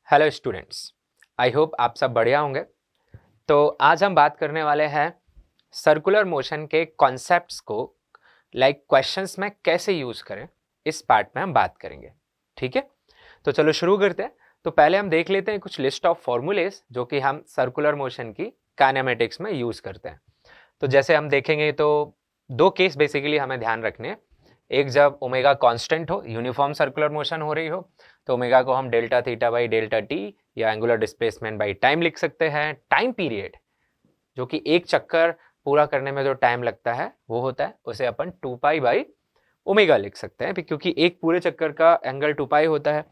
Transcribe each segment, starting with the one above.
Hello students, I hope आप सब बढ़िया होंगे। तो आज हम बात करने वाले हैं सर्कुलर मोशन के कॉन्सेप्ट्स को क्वेश्चंस में कैसे यूज़ करें। इस पार्ट में हम बात करेंगे, ठीक है। तो चलो शुरू करते हैं। तो पहले हम देख लेते हैं कुछ लिस्ट ऑफ फॉर्मूलेज जो कि हम सर्कुलर मोशन की काइनेमेटिक्स में यूज़ करते हैं। तो जैसे हम देखेंगे तो दो केस बेसिकली हमें ध्यान रखने हैं। एक, जब ओमेगा कांस्टेंट हो, यूनिफॉर्म सर्कुलर मोशन हो रही हो, तो ओमेगा को हम delta theta by delta T या एंगुलर डिस्प्लेसमेंट बाई टाइम लिख सकते हैं। टाइम पीरियड जो कि एक चक्कर पूरा करने में जो टाइम लगता है वो होता है, उसे अपन 2 पाई बाई ओमेगा लिख सकते हैं, क्योंकि एक पूरे चक्कर का एंगल 2 पाई होता है।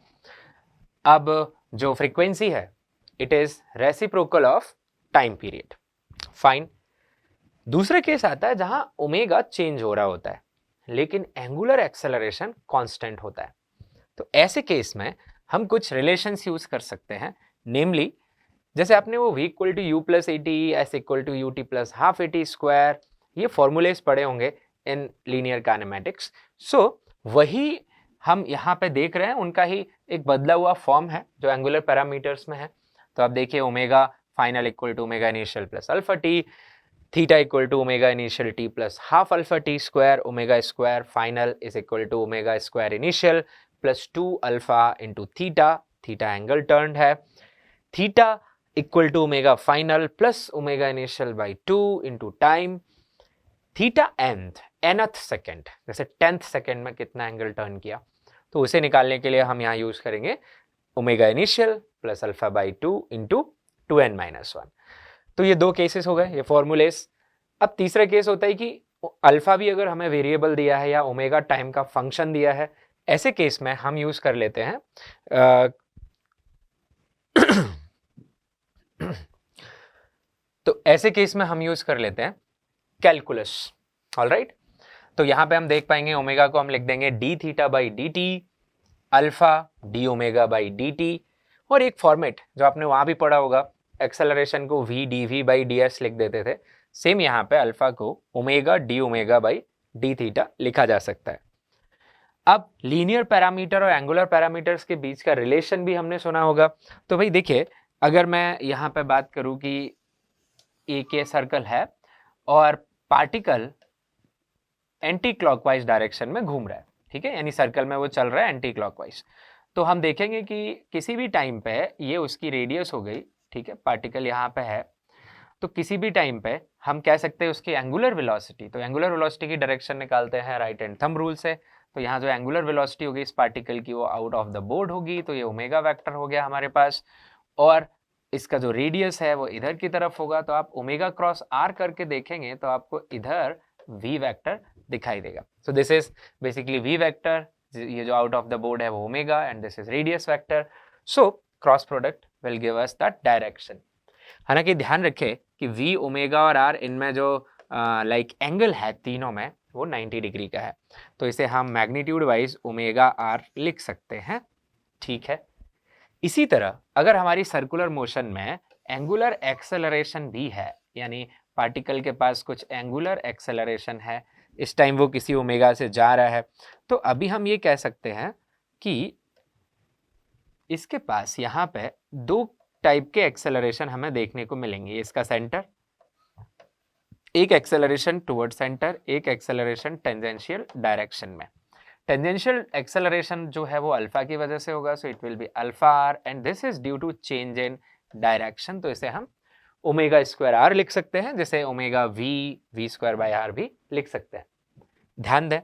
अब जो फ्रीक्वेंसी है, it is reciprocal of time period. Fine. दूसरा केस आता है जहां ओमेगा चेंज हो रहा होता है लेकिन एंगुलर एक्सेलरेशन कांस्टेंट होता है। तो ऐसे केस में हम कुछ रिलेशंस यूज कर सकते हैं, नेमली जैसे आपने वो v equal to U plus A T, S equal to U T plus half A T square, ये फॉर्मूलेज पढ़े होंगे इन लीनियर काइनेमेटिक्स। सो वही हम यहाँ पे देख रहे हैं, उनका ही एक बदला हुआ फॉर्म है जो एंगुलर पैरामीटर्स में है। तो आप देखिए omega final equal to omega initial plus alpha T, theta equal to omega initial T plus half alpha T square, omega square final is equal to omega square initial plus 2 alpha into theta, theta angle turned है, theta equal to omega final plus omega initial by 2 into time, theta nth second, जैसे 10th second में कितना angle turn किया, तो उसे निकालने के लिए हम यहाँ यूज करेंगे omega initial plus alpha by 2 into 2n-1। तो ये दो केसेस हो गए, ये फॉर्मूलेस। अब तीसरा केस होता है कि अल्फा भी अगर हमें वेरिएबल दिया है या ओमेगा टाइम का फंक्शन दिया है, ऐसे केस में हम यूज कर लेते हैं तो ऐसे केस में हम यूज कर लेते हैं कैलकुलस। ऑलराइट, तो यहां पे हम देख पाएंगे ओमेगा को हम लिख देंगे D theta by D T, alpha D omega by D T, और एक फॉर्मेट जो आपने वहां भी पढ़ा होगा, एक्सेलरेशन को V D V by D S लिख देते थे, सेम यहाँ पे अल्फा को omega D omega by D theta लिखा जा सकता है। अब लीनियर पैरामीटर और एंगुलर पैरामीटर्स के बीच का रिलेशन भी हमने सुना होगा। तो भाई देखिए, अगर मैं यहाँ पे बात करूँ कि एक ये सर्कल है और पार्टिकल एंटी क्लॉकवाइज डायरेक्शन में घूम रहा है, ठीक है, यानी सर्कल में वो चल रहा है एंटी क्लॉकवाइज, तो हम देखेंगे कि किसी भी टाइम पे ये उसकी रेडियस हो गई, ठीक है, पार्टिकल यहाँ पे है, तो किसी भी टाइम पे हम कह सकते हैं उसकी एंगुलर वेलोसिटी। तो एंगुलर वेलोसिटी की डायरेक्शन निकालते हैं राइट हैंड थंब रूल से। तो यहाँ जो एंगुलर वेलोसिटी होगी इस पार्टिकल की, वो आउट ऑफ द बोर्ड होगी, तो ये ओमेगा वेक्टर हो गया हमारे पास, और इसका जो रेडियस है वो इधर की तरफ होगा। तो आप ओमेगा क्रॉस आर करके देखेंगे तो आपको इधर वी वेक्टर दिखाई देगा। So this is basically V vector, ये जो आउट ऑफ द बोर्ड है वो omega, and this is radius vector. So cross product will give us that direction. हालांकि ध्यान रखें कि v, ओमेगा और r, इनमें जो एंगल है तीनों में, वो 90 डिग्री का है, तो इसे हम मैग्नीट्यूड वाइज ओमेगा r लिख सकते हैं, ठीक है। इसी तरह अगर हमारी सर्कुलर मोशन में एंगुलर एक्सेलरेशन भी है, यानी पार्टिकल के पास कुछ एंगुलर एक्सेलरेशन है, इस टाइम वो किसी ओमेगा से जा रहा है, तो अभी हम ये कह सकते हैं कि इसके पास यहाँ पे दो टाइप के एक्सेलरेशन हमें देखने को मिलेंगे। इसका सेंटर, एक एक्सेलरेशन टुवर्ड सेंटर, एक एक्सेलरेशन टेंजेंशियल डायरेक्शन में। टेंजेंशियल एक्सेलरेशन जो है वो अल्फा की वजह से होगा, so it will be alpha R, and this is due to change in direction, तो इसे हम ओमेगा स्क्वायर आर लिख सकते हैं, जैसे omega V square by R भी लिख सकते हैं। ध्यान दें,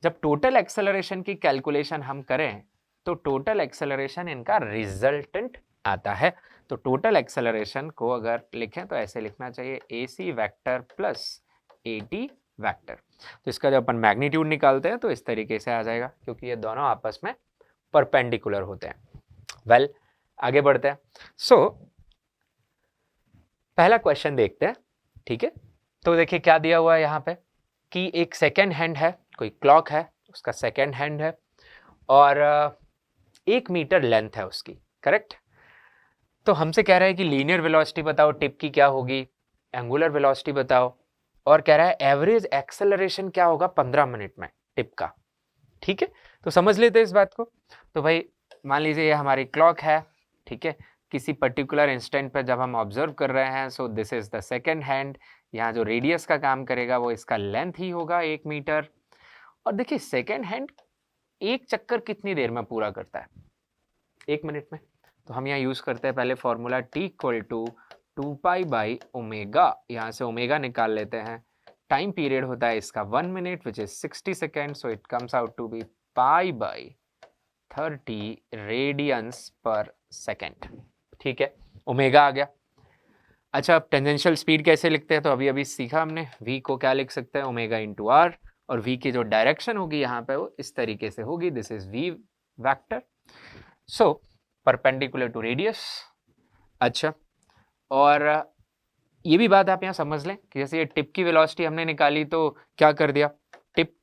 जब टोटल एक्सेलरेशन की कैलकुलेशन हम करें तो टोटल एक्सेलरेशन इनका रिजल्टेंट आता है। तो टोटल एक्सेलरेशन को अगर लिखें तो ऐसे लिखना चाहिए A C vector plus A T vector. तो इसका जब अपन मैग्नीट्यूड निकालते हैं तो इस तरीके से आ जाएगा, क्योंकि ये दोनों आपस में परपेंडिकुलर होते हैं। वेल, आगे बढ़ते हैं। सो पहला क्वेश्चन देखते हैं, ठीक है। तो देखिए क्या दिया हुआ है यहाँ पे कि एक सेकेंड हैंड है, कोई क्लॉक है, उसका सेकेंड हैंड है और 1 मीटर लेंथ है उसकी, करेक्ट। तो हमसे कह रहा है कि लीनियर वेलोसिटी बताओ टिप की क्या होगी, एंगुलर वेलोसिटी बताओ, और कह रहा है एवरेज एक्सेलरेशन क्या होगा 15 मिनट में टिप का, ठीक है। तो समझ लेते हैं इस बात को। तो भाई मान लीजिए ये हमारी क्लॉक है, ठीक है, किसी पर्टिकुलर इंस्टेंट पे जब हम ऑब्जर्व कर रहे हैं, सो this is the second hand. यहाँ जो रेडियस का काम करेगा वो इसका लेंथ ही होगा 1 मीटर। और देखिए सेकेंड हैंड एक चक्कर कितनी देर में पूरा करता है? 1 मिनट में। तो हम यहाँ यूज करते हैं पहले formula T equal to 2 pi omega, यहाँ से ओमेगा निकाल लेते हैं। टाइम पीरियड होता है इसका 1 minute which is 60 second, so it comes out to be pi by 30 radians per second. ठीक है, ओमेगा आ गया। अच्छा, अब टेंजेंशियल स्पीड कैसे लिखते हैं? तो अभी अभी सीखा हमने, v को क्या लिख सकते हैं? ओमेगा इंटू आर, और v की जो डायरेक्शन होगी यहाँ पे वो इस तरीके से होगी, this is v vector, so perpendicular to radius. अच्छा, और ये भी बात आप यहाँ समझ लें कि जैसे ये टिप की वेलोसिटी हमने निकाली तो क्या कर दिया, टिप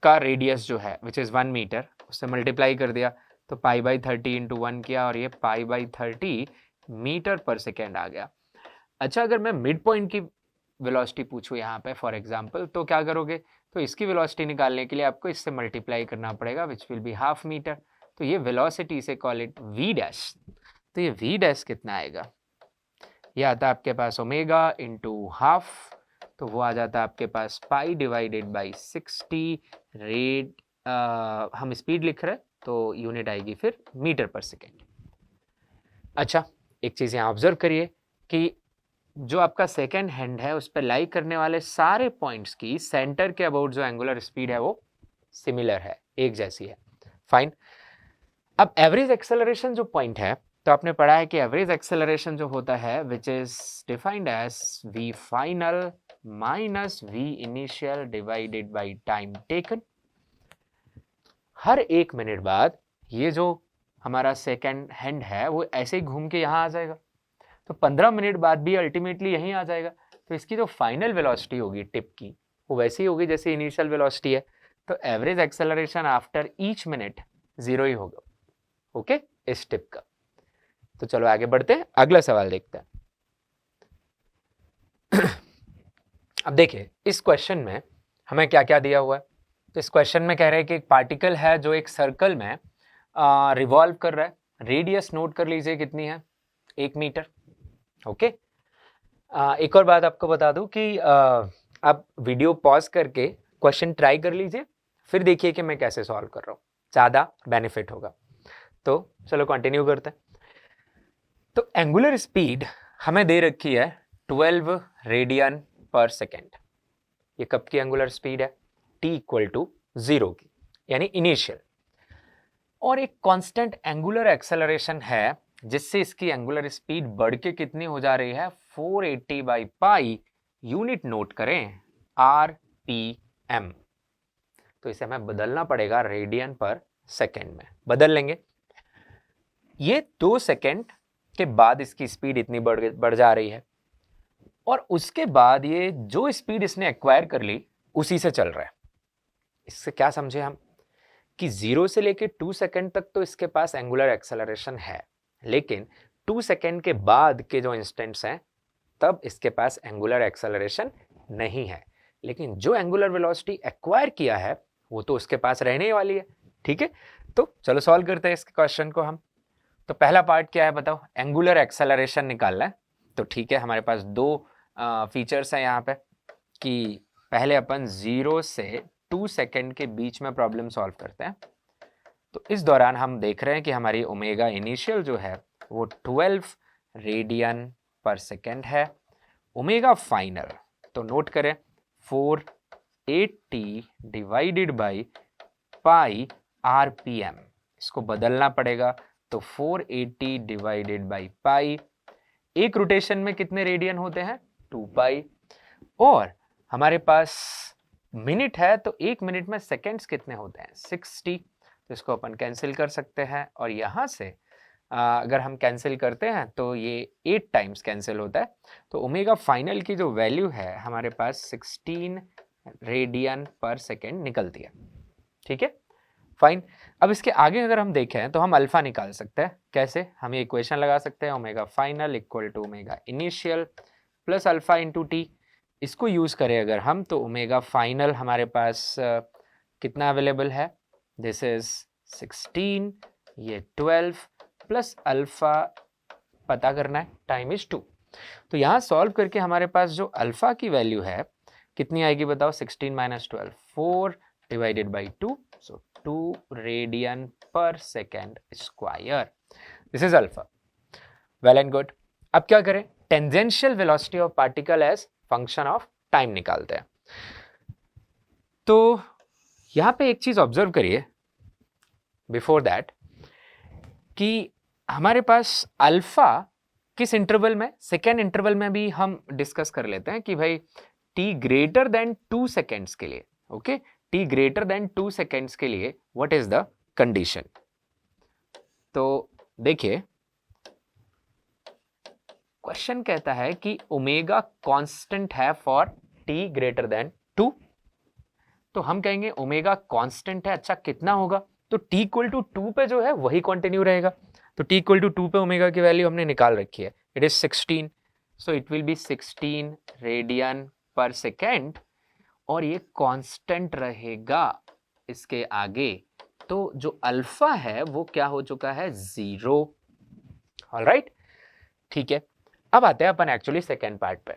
का रेडियस जो है विच इज 1 मीटर, उससे मल्टीप्लाई कर दिया, तो पाई बाई 30 इंटू 1 किया, और ये पाई बाई 30 मीटर पर सेकेंड आ गया। अच्छा, अगर मैं मिड पॉइंट की वेलोसिटी पूछूं यहाँ पे फॉर एग्जांपल, तो क्या करोगे? तो इसकी वेलोसिटी निकालने के लिए आपको इससे मल्टीप्लाई करना पड़ेगा which will be half metre. तो ये वेलोसिटी से कॉल इट v डैश। तो ये v डैश कितना आएगा? ये आता है आपके पास ओमेगा इंटू हाफ, तो वो आ जाता है आपके पास पाई डिवाइडेड बाई 60 रेड, हम स्पीड लिख रहे हैं तो यूनिट आएगी फिर मीटर पर सेकेंड। अच्छा, एक चीज़ यहाँ ऑब्जर्व करिए कि जो आपका सेकेंड हैंड है उस पर लाई करने वाले सारे पॉइंट्स की सेंटर के अबाउट जो एंगुलर स्पीड है वो सिमिलर है, एक जैसी है। फाइन। अब एवरेज एक्सेलरेशन जो पॉइंट है, तो आपने पढ़ा है कि एवरेज एक्सेलरेशन जो होता है which is defined as v final minus v initial divided by time taken. हर 1 मिनट बाद ये जो हमारा सेकेंड हैंड है वो ऐसे ही घूम के यहाँ आ जाएगा, तो 15 मिनट बाद भी अल्टीमेटली यहीं आ जाएगा। तो इसकी जो फाइनल वेलोसिटी होगी टिप की वो वैसी होगी जैसे इनिशियल वेलोसिटी है, तो average acceleration after each minute 0 ही होगा। ओके, इस टिप का। तो चलो आगे बढ़ते हैं, अगला सवाल देखते हैं। अब देखिए इस क्वेश्चन में हमें क्या क्या दिया हुआ है। तो इस क्वेश्चन में कह रहे हैं कि एक पार्टिकल है जो एक सर्कल में रिवॉल्व कर रहा है। रेडियस नोट कर लीजिए कितनी है, 1 मीटर। ओके, एक और बात आपको बता दूं कि आप वीडियो पॉज करके क्वेश्चन ट्राई कर लीजिए, फिर देखिए कि मैं कैसे सॉल्व कर रहा हूँ, ज़्यादा बेनिफिट होगा। तो चलो कंटिन्यू करते हैं। तो एंगुलर स्पीड हमें दे रखी है 12 रेडियन पर सेकेंड। ये कब की एंगुलर स्पीड है? t इक्वल टू 0 की, यानी इनिशियल। और एक कांस्टेंट एंगुलर एक्सेलरेशन है जिससे इसकी एंगुलर स्पीड बढ़ के कितनी हो जा रही है, 480 बाई पाई। यूनिट नोट करें RPM। तो इसे हमें बदलना पड़ेगा रेडियन पर सेकेंड में, बदल लेंगे। ये 2 सेकेंड के बाद इसकी स्पीड इतनी बढ़ जा रही है, और उसके बाद ये जो स्पीड इसने एक्वायर कर ली उसी से चल रहा है। इससे क्या समझे हम कि 0 से लेके 2 सेकेंड तक तो इसके पास एंगुलर एक्सेलरेशन है, लेकिन 2 सेकेंड के बाद के जो इंस्टेंट्स हैं तब इसके पास एंगुलर एक्सेलरेशन नहीं है, लेकिन जो एंगुलर वेलोसिटी एक्वायर किया है वो तो उसके पास रहने वाली है। ठीक है, तो चलो सॉल्व करते हैं इस क्वेश्चन को हम। तो पहला पार्ट क्या है बताओ, एंगुलर एक्सेलरेशन निकालना है। तो ठीक है, हमारे पास 2 फीचर्स हैं यहाँ पे कि पहले अपन 0 से 2 सेकेंड के बीच में प्रॉब्लम सॉल्व करते हैं। तो इस दौरान हम देख रहे हैं कि हमारी ओमेगा इनिशियल जो है वो 12 रेडियन पर सेकेंड है। ओमेगा फाइनल तो नोट करें 480 डिवाइडेड बाई पाई RPM। इसको बदलना पड़ेगा, तो 480 डिवाइडेड बाई पाई, एक रोटेशन में कितने रेडियन होते हैं, 2 पाई। और हमारे पास मिनट है तो 1 मिनट में सेकेंड्स कितने होते हैं, 60। तो इसको अपन कैंसिल कर सकते हैं, और यहाँ से अगर हम कैंसिल करते हैं तो ये 8 टाइम्स कैंसिल होता है। तो ओमेगा फाइनल की जो वैल्यू है हमारे पास 16 रेडियन पर सेकेंड निकलती है। ठीक है, फाइन। अब इसके आगे अगर हम देखें तो हम अल्फा निकाल सकते हैं। कैसे? हम ये इक्वेशन लगा सकते हैं, omega final equal to omega initial plus alpha into T. इसको यूज करें अगर हम, तो ओमेगा फाइनल हमारे पास कितना अवेलेबल है, दिस इज 16, ये 12 प्लस अल्फा पता करना है, टाइम इज 2। तो यहाँ सॉल्व करके हमारे पास जो अल्फा की वैल्यू है कितनी आएगी बताओ, 16 minus 12, 4 divided by 2, so 2 radian per second square, this is alpha. Well and good. अब क्या करें, tangential velocity of particle as function of time निकालते हैं। तो यहां पे एक चीज ऑब्जर्व करिए बिफोर दैट कि हमारे पास अल्फा किस इंटरवल में, सेकेंड इंटरवल में भी हम डिस्कस कर लेते हैं कि भाई t ग्रेटर देन 2 सेकेंड्स के लिए, okay, t greater than 2 seconds के लिए व्हाट इज द कंडीशन। तो देखिए क्वेश्चन कहता है कि ओमेगा कांस्टेंट है फॉर t ग्रेटर देन 2, तो हम कहेंगे ओमेगा कांस्टेंट है, अच्छा कितना होगा, तो t इक्वल टू 2 पे जो है वही कंटिन्यू रहेगा। तो t इक्वल टू 2 पे ओमेगा की वैल्यू हमने निकाल रखी है, it is 16, so it will B 16 radian per second, और ये कांस्टेंट रहेगा इसके आगे, तो जो अल्फा है वो क्या हो चुका है, 0। ऑलराइट, ठीक है। अब आते हैं अपन एक्चुअली सेकेंड पार्ट पे।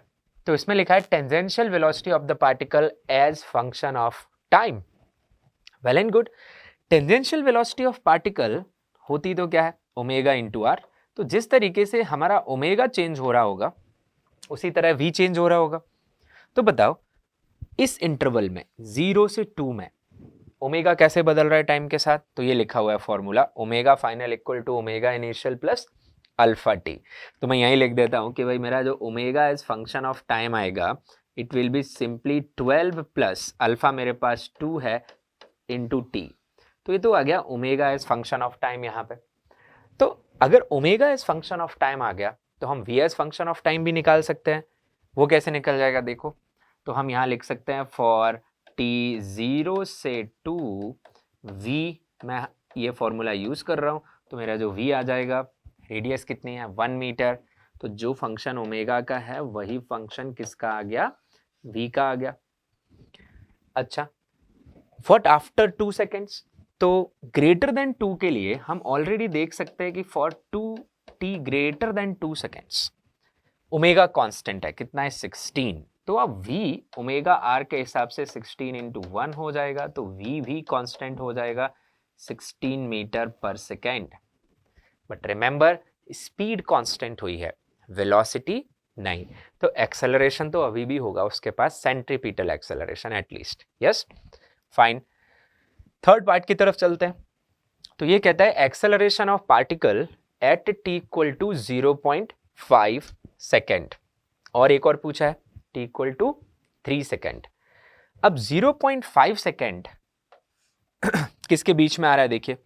तो इसमें लिखा है tangential velocity of the particle as function of time. Well and good. Tangential velocity of particle होती तो क्या है, ओमेगा इंटू आर। तो जिस तरीके से हमारा ओमेगा चेंज हो रहा होगा उसी तरह वी चेंज हो रहा होगा। तो बताओ इस इंटरवल में 0 से 2 में ओमेगा कैसे बदल रहा है टाइम के साथ, तो ये लिखा हुआ है formula, omega final equal to omega initial plus alpha T. तो मैं यही लिख देता हूं कि भाई मेरा जो omega as function of time आएगा it will be simply 12 plus alpha मेरे पास 2 है इंटू टी। तो ये तो आ गया omega as function of time यहाँ पे। तो अगर omega as function of time आ गया तो हम V as function of time भी निकाल सकते हैं। वो कैसे निकल जाएगा देखो, तो हम यहाँ लिख सकते हैं फॉर टी 0 से 2 वी, मैं ये फॉर्मूला यूज कर रहा हूँ, तो मेरा जो वी आ जाएगा, रेडियस कितनी है 1 मीटर, तो जो फंक्शन ओमेगा का है वही फंक्शन किसका आ गया, वी का आ गया। अच्छा, व्हाट आफ्टर 2 सेकेंड्स, तो ग्रेटर देन 2 के लिए हम ऑलरेडी देख सकते हैं कि for 2 T greater than 2 seconds omega constant है, कितना है 16, तो अब v ओमेगा r के हिसाब से 16 इंटू 1 हो जाएगा, तो v भी कांस्टेंट हो जाएगा 16 metre per second. But remember speed constant हुई है, वेलोसिटी नहीं, तो एक्सेलरेशन तो अभी भी होगा उसके पास, centripetal acceleration at least. Yes, fine. Third part की तरफ चलते हैं। तो ये कहता है acceleration of particle at t equal to 0.5 second, और एक और पूछा है t इक्वल टू 3 सेकेंड। अब 0.5 सेकेंड किसके बीच में आ रहा है, देखिए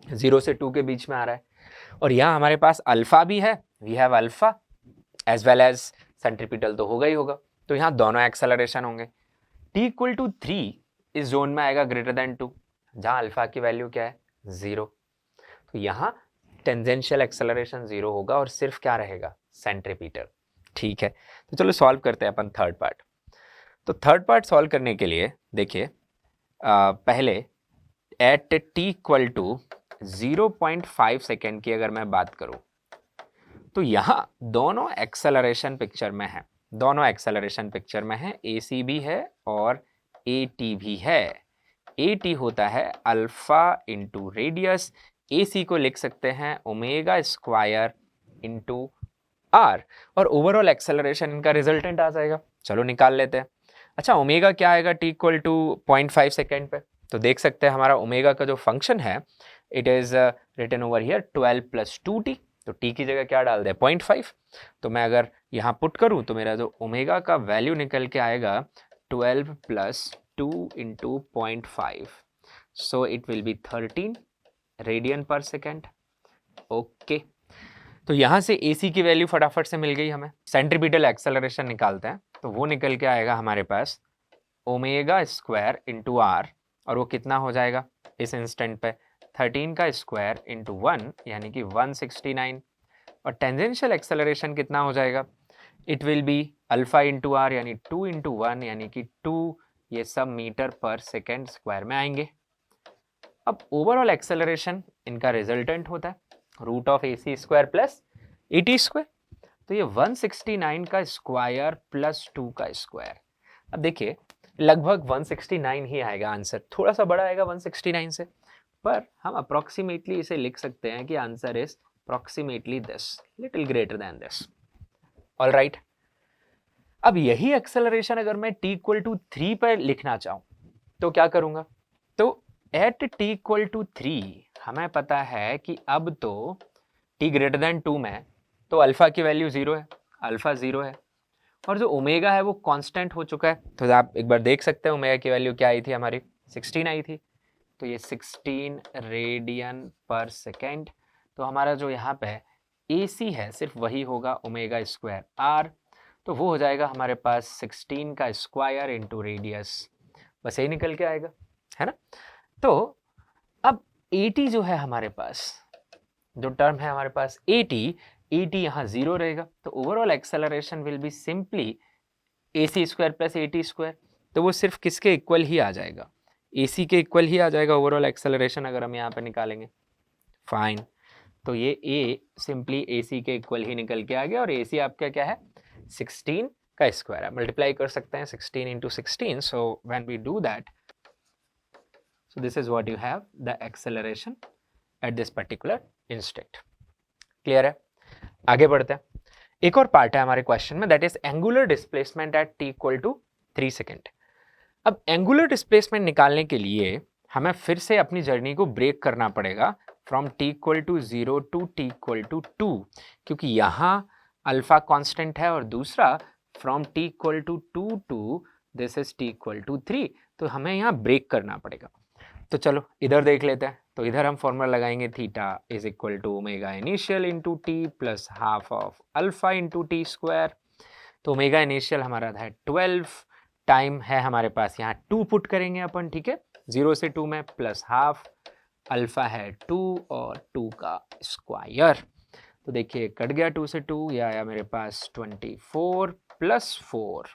0 से 2 के बीच में आ रहा है, और यहां हमारे पास अल्फा भी है, we have alpha as well as centripetal तो होगा ही होगा, तो यहां दोनों एक्सेलरेशन होंगे। t इक्वल टू 3 इस जोन में आएगा ग्रेटर देन 2, जहां अल्फा की वैल्यू क्या है 0, तो यहां टेंजेंशियल एक्सेलरेशन 0 होगा और सिर्फ क्या रहेगा, सेंट्रीपिटल। ठीक है, तो चलो सॉल्व करते हैं अपन थर्ड पार्ट। तो थर्ड पार्ट सॉल्व करने के लिए देखिए पहले at t equal to 0.5 second की अगर मैं बात करूं तो यहां दोनों एक्सेलरेशन पिक्चर में है, दोनों एक्सेलरेशन पिक्चर में है, ac भी है और at भी है। at होता है अल्फा इंटू रेडियस, ac को लिख सकते हैं ओमेगा स्क्वायर इंटू आर, और ओवरऑल एक्सेलरेशन इनका रिजल्टेंट आ जाएगा। चलो निकाल लेते हैं। अच्छा, ओमेगा क्या आएगा t इक्वल टू 0.5 सेकेंड पे, तो देख सकते हैं हमारा ओमेगा का जो फंक्शन है it is written over here 12 plus 2t, तो t की जगह क्या डाल दे 0.5, तो मैं अगर यहाँ पुट करूँ तो मेरा जो ओमेगा का वैल्यू निकल के आएगा 12 plus 2 into 0.5, so it will B 13 radian per second. Okay, तो यहां से AC की वैल्यू फटाफट से मिल गई हमें। सेंट्रीपिटल एक्सेलरेशन निकालते हैं तो वो निकल के आएगा हमारे पास ओमेगा स्क्वायर इंटू आर, और वो कितना हो जाएगा इस इंस्टेंट पे 13 का स्क्वायर इंटू 1 यानी कि 169, और टेंजेंशियल एक्सेलरेशन कितना हो जाएगा, it will be alpha into R यानी 2 इंटू 1 यानी कि 2, ये सब मीटर पर सेकेंड स्क्वायर में आएंगे। अब ओवरऑल एक्सेलरेशन इनका रिजल्टेंट होता है root of AC square plus 80 square, तो ये 169 का स्क्वायर प्लस 2 का स्क्वायर। अब देखिए लगभग 169 ही आएगा आंसर, थोड़ा सा बड़ा आएगा 169 से, पर हम अप्रोक्सीमेटली इसे लिख सकते हैं कि answer is approximately this, little greater than this. All right, अब यही एक्सेलरेशन अगर मैं t इक्वल टू 3 पर लिखना चाहूं तो क्या करूंगा? तो एट t इक्वल टू 3 हमें पता है कि अब तो t ग्रेटर देन 2 में तो अल्फा की वैल्यू 0 है, अल्फा 0 है, और जो ओमेगा है वो कांस्टेंट हो चुका है। तो आप एक बार देख सकते हैं ओमेगा की वैल्यू क्या आई थी हमारी, 16 आई थी, तो ये 16 रेडियन पर सेकेंड। तो हमारा जो यहाँ पे AC है सिर्फ वही होगा ओमेगा स्क्वायर r, तो वो हो जाएगा हमारे पास 16 का स्क्वायर इंटू रेडियस, बस यही निकल के आएगा, है ना। तो अब 80 जो है हमारे पास, जो टर्म है हमारे पास 80 यहाँ 0 रहेगा, तो overall acceleration will be simply AC square plus 80 square, तो वो सिर्फ किसके इक्वल ही आ जाएगा, AC के इक्वल ही आ जाएगा ओवरऑल एक्सेलरेशन अगर हम यहाँ पे निकालेंगे। फाइन, तो ये A सिंपली AC के इक्वल ही निकल के आ गया, और AC आपका क्या है 16 का स्क्वायर है, मल्टीप्लाई कर सकते हैं 16 into 16, so when we do that, so this is what you have the acceleration at this particular instant. Clear है? आगे बढ़ते हैं, एक और पार्ट है हमारे क्वेश्चन में, that is angular displacement at t equal to 3 second. अब एंगुलर डिस्प्लेसमेंट निकालने के लिए हमें फिर से अपनी जर्नी को ब्रेक करना पड़ेगा from t equal to 0 to t equal to 2, क्योंकि यहाँ अल्फा कांस्टेंट है, और दूसरा from t equal to 2 to this is t equal to 3, तो हमें यहाँ ब्रेक करना पड़ेगा। तो चलो इधर देख लेते हैं, तो इधर हम फॉर्मूला लगाएंगे theta is equal to omega initial into T plus half of alpha into T square. तो ओमेगा इनिशियल हमारा था 12, टाइम है हमारे पास यहाँ 2 पुट करेंगे अपन, ठीक है, 0 से 2 में, प्लस हाफ अल्फा है 2 और 2 का स्क्वायर। तो देखिए कट गया 2 से 2, ये आया मेरे पास 24 प्लस 4,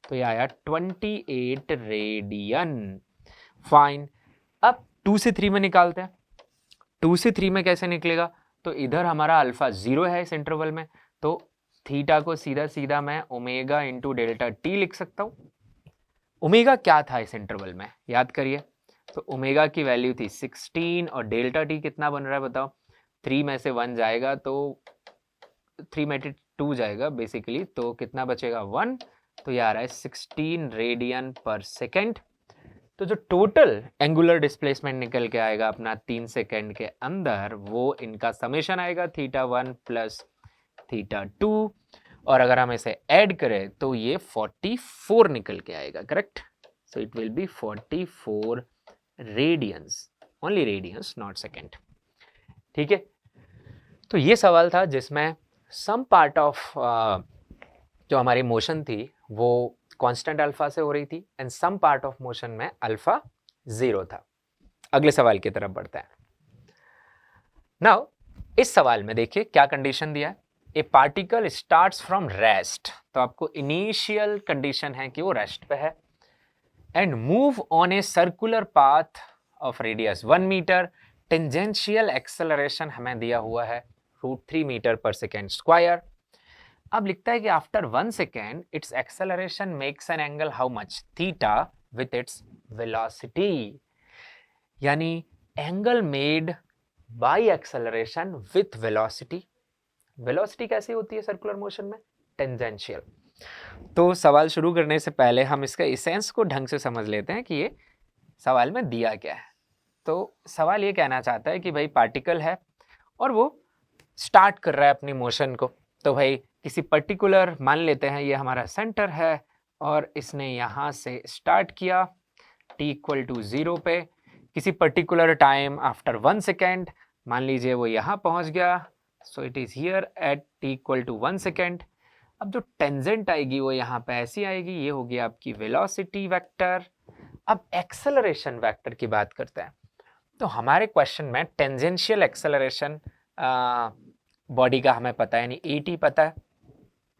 तो ये आया 28 रेडियन। फाइन, अब 2 से 3 में निकालते हैं, 2 से 3 में कैसे निकलेगा? तो इधर हमारा अल्फा 0 है इस इंटरवल में, तो थीटा को सीधा सीधा मैं ओमेगा इंटू डेल्टा टी लिख सकता हूँ। ओमेगा क्या था इस इंटरवल में, याद करिए, तो ओमेगा की वैल्यू थी 16, और डेल्टा टी कितना बन रहा है बताओ, 3 में से 1 जाएगा तो 3 में 2 जाएगा बेसिकली, तो कितना बचेगा 1, तो ये आ रहा है 16 रेडियन पर सेकेंड। तो जो टोटल एंगुलर डिस्प्लेसमेंट निकल के आएगा अपना 3 सेकेंड के अंदर, वो इनका समेशन आएगा थीटा 1 प्लस थीटा 2, और अगर हम इसे ऐड करें तो ये 44 निकल के आएगा, correct. So it will be 44 radians, only radians not second, ठीक है। तो ये सवाल था जिसमें सम पार्ट ऑफ जो हमारी मोशन थी वो कांस्टेंट अल्फा से हो रही थी, and some part of motion में अल्फा 0 था। अगले सवाल की तरफ बढ़ते हैं। नाउ इस सवाल में देखिए क्या कंडीशन दिया है, ए पार्टिकल स्टार्ट्स फ्रॉम रेस्ट, तो आपको इनिशियल कंडीशन है कि वो रेस्ट पे है, and move on a circular path of radius 1 metre, tangential acceleration हमें दिया हुआ है √3 मीटर पर सेकेंड स्क्वायर। अब लिखता है कि after 1 second its acceleration makes an angle how much, theta with its velocity, यानी angle made by acceleration with velocity. Velocity कैसी होती है सर्कुलर मोशन में, टेंजेंशियल। तो सवाल शुरू करने से पहले हम इसका एसेंस को ढंग से समझ लेते हैं कि ये सवाल में दिया क्या है। तो सवाल ये कहना चाहता है कि भाई पार्टिकल है और वो स्टार्ट कर रहा है अपनी मोशन को, तो भाई किसी पर्टिकुलर, मान लेते हैं ये हमारा सेंटर है, और इसने यहाँ से स्टार्ट किया t इक्वल टू 0 पे, किसी पर्टिकुलर टाइम आफ्टर 1 सेकेंड, मान लीजिए वो यहाँ पहुँच गया, so it is here at t equal to 1 second. अब जो टेंजेंट आएगी वो यहाँ पे ऐसी आएगी, ये होगी आपकी वेलोसिटी वेक्टर। अब एक्सेलरेशन वेक्टर की बात करते हैं, तो हमारे क्वेश्चन में टेंजेंशियल एक्सेलरेशन बॉडी का हमें पता है, यानी AT पता है,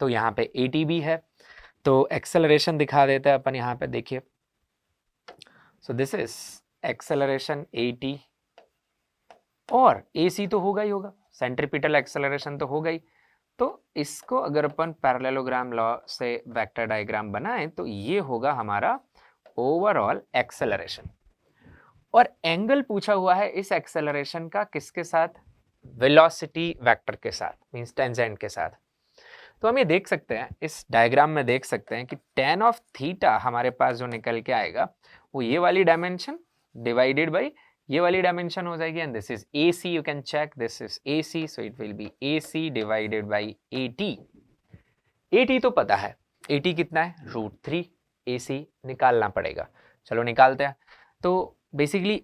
तो यहाँ पे AT भी है, तो एक्सेलरेशन दिखा देते हैं अपन यहाँ पे, देखिए, सो दिस इज एक्सेलरेशन AT, और AC तो होगा ही होगा, सेंट्रीपिटल एक्सेलरेशन तो होगा ही, तो इसको अगर अपन पैरेललोग्राम लॉ से वेक्टर डायग्राम बनाएं तो ये होगा हमारा ओवरऑल एक्सेलरेशन, और एंगल पूछा हुआ है इस एक्सेलरेशन का किसके साथ, वेलोसिटी वेक्टर के साथ, मींस टेंजेंट के साथ। तो हम ये देख सकते हैं, इस डायग्राम में देख सकते हैं कि tan ऑफ थीटा हमारे पास जो निकल के आएगा वो ये वाली डायमेंशन डिवाइडेड बाय ये वाली डायमेंशन हो जाएगी, and this is AC, you can check this is AC, so it will be AC divided by AT। AT तो पता है, AT कितना है, √3, AC निकालना पड़ेगा, चलो निकालते हैं। तो बेसिकली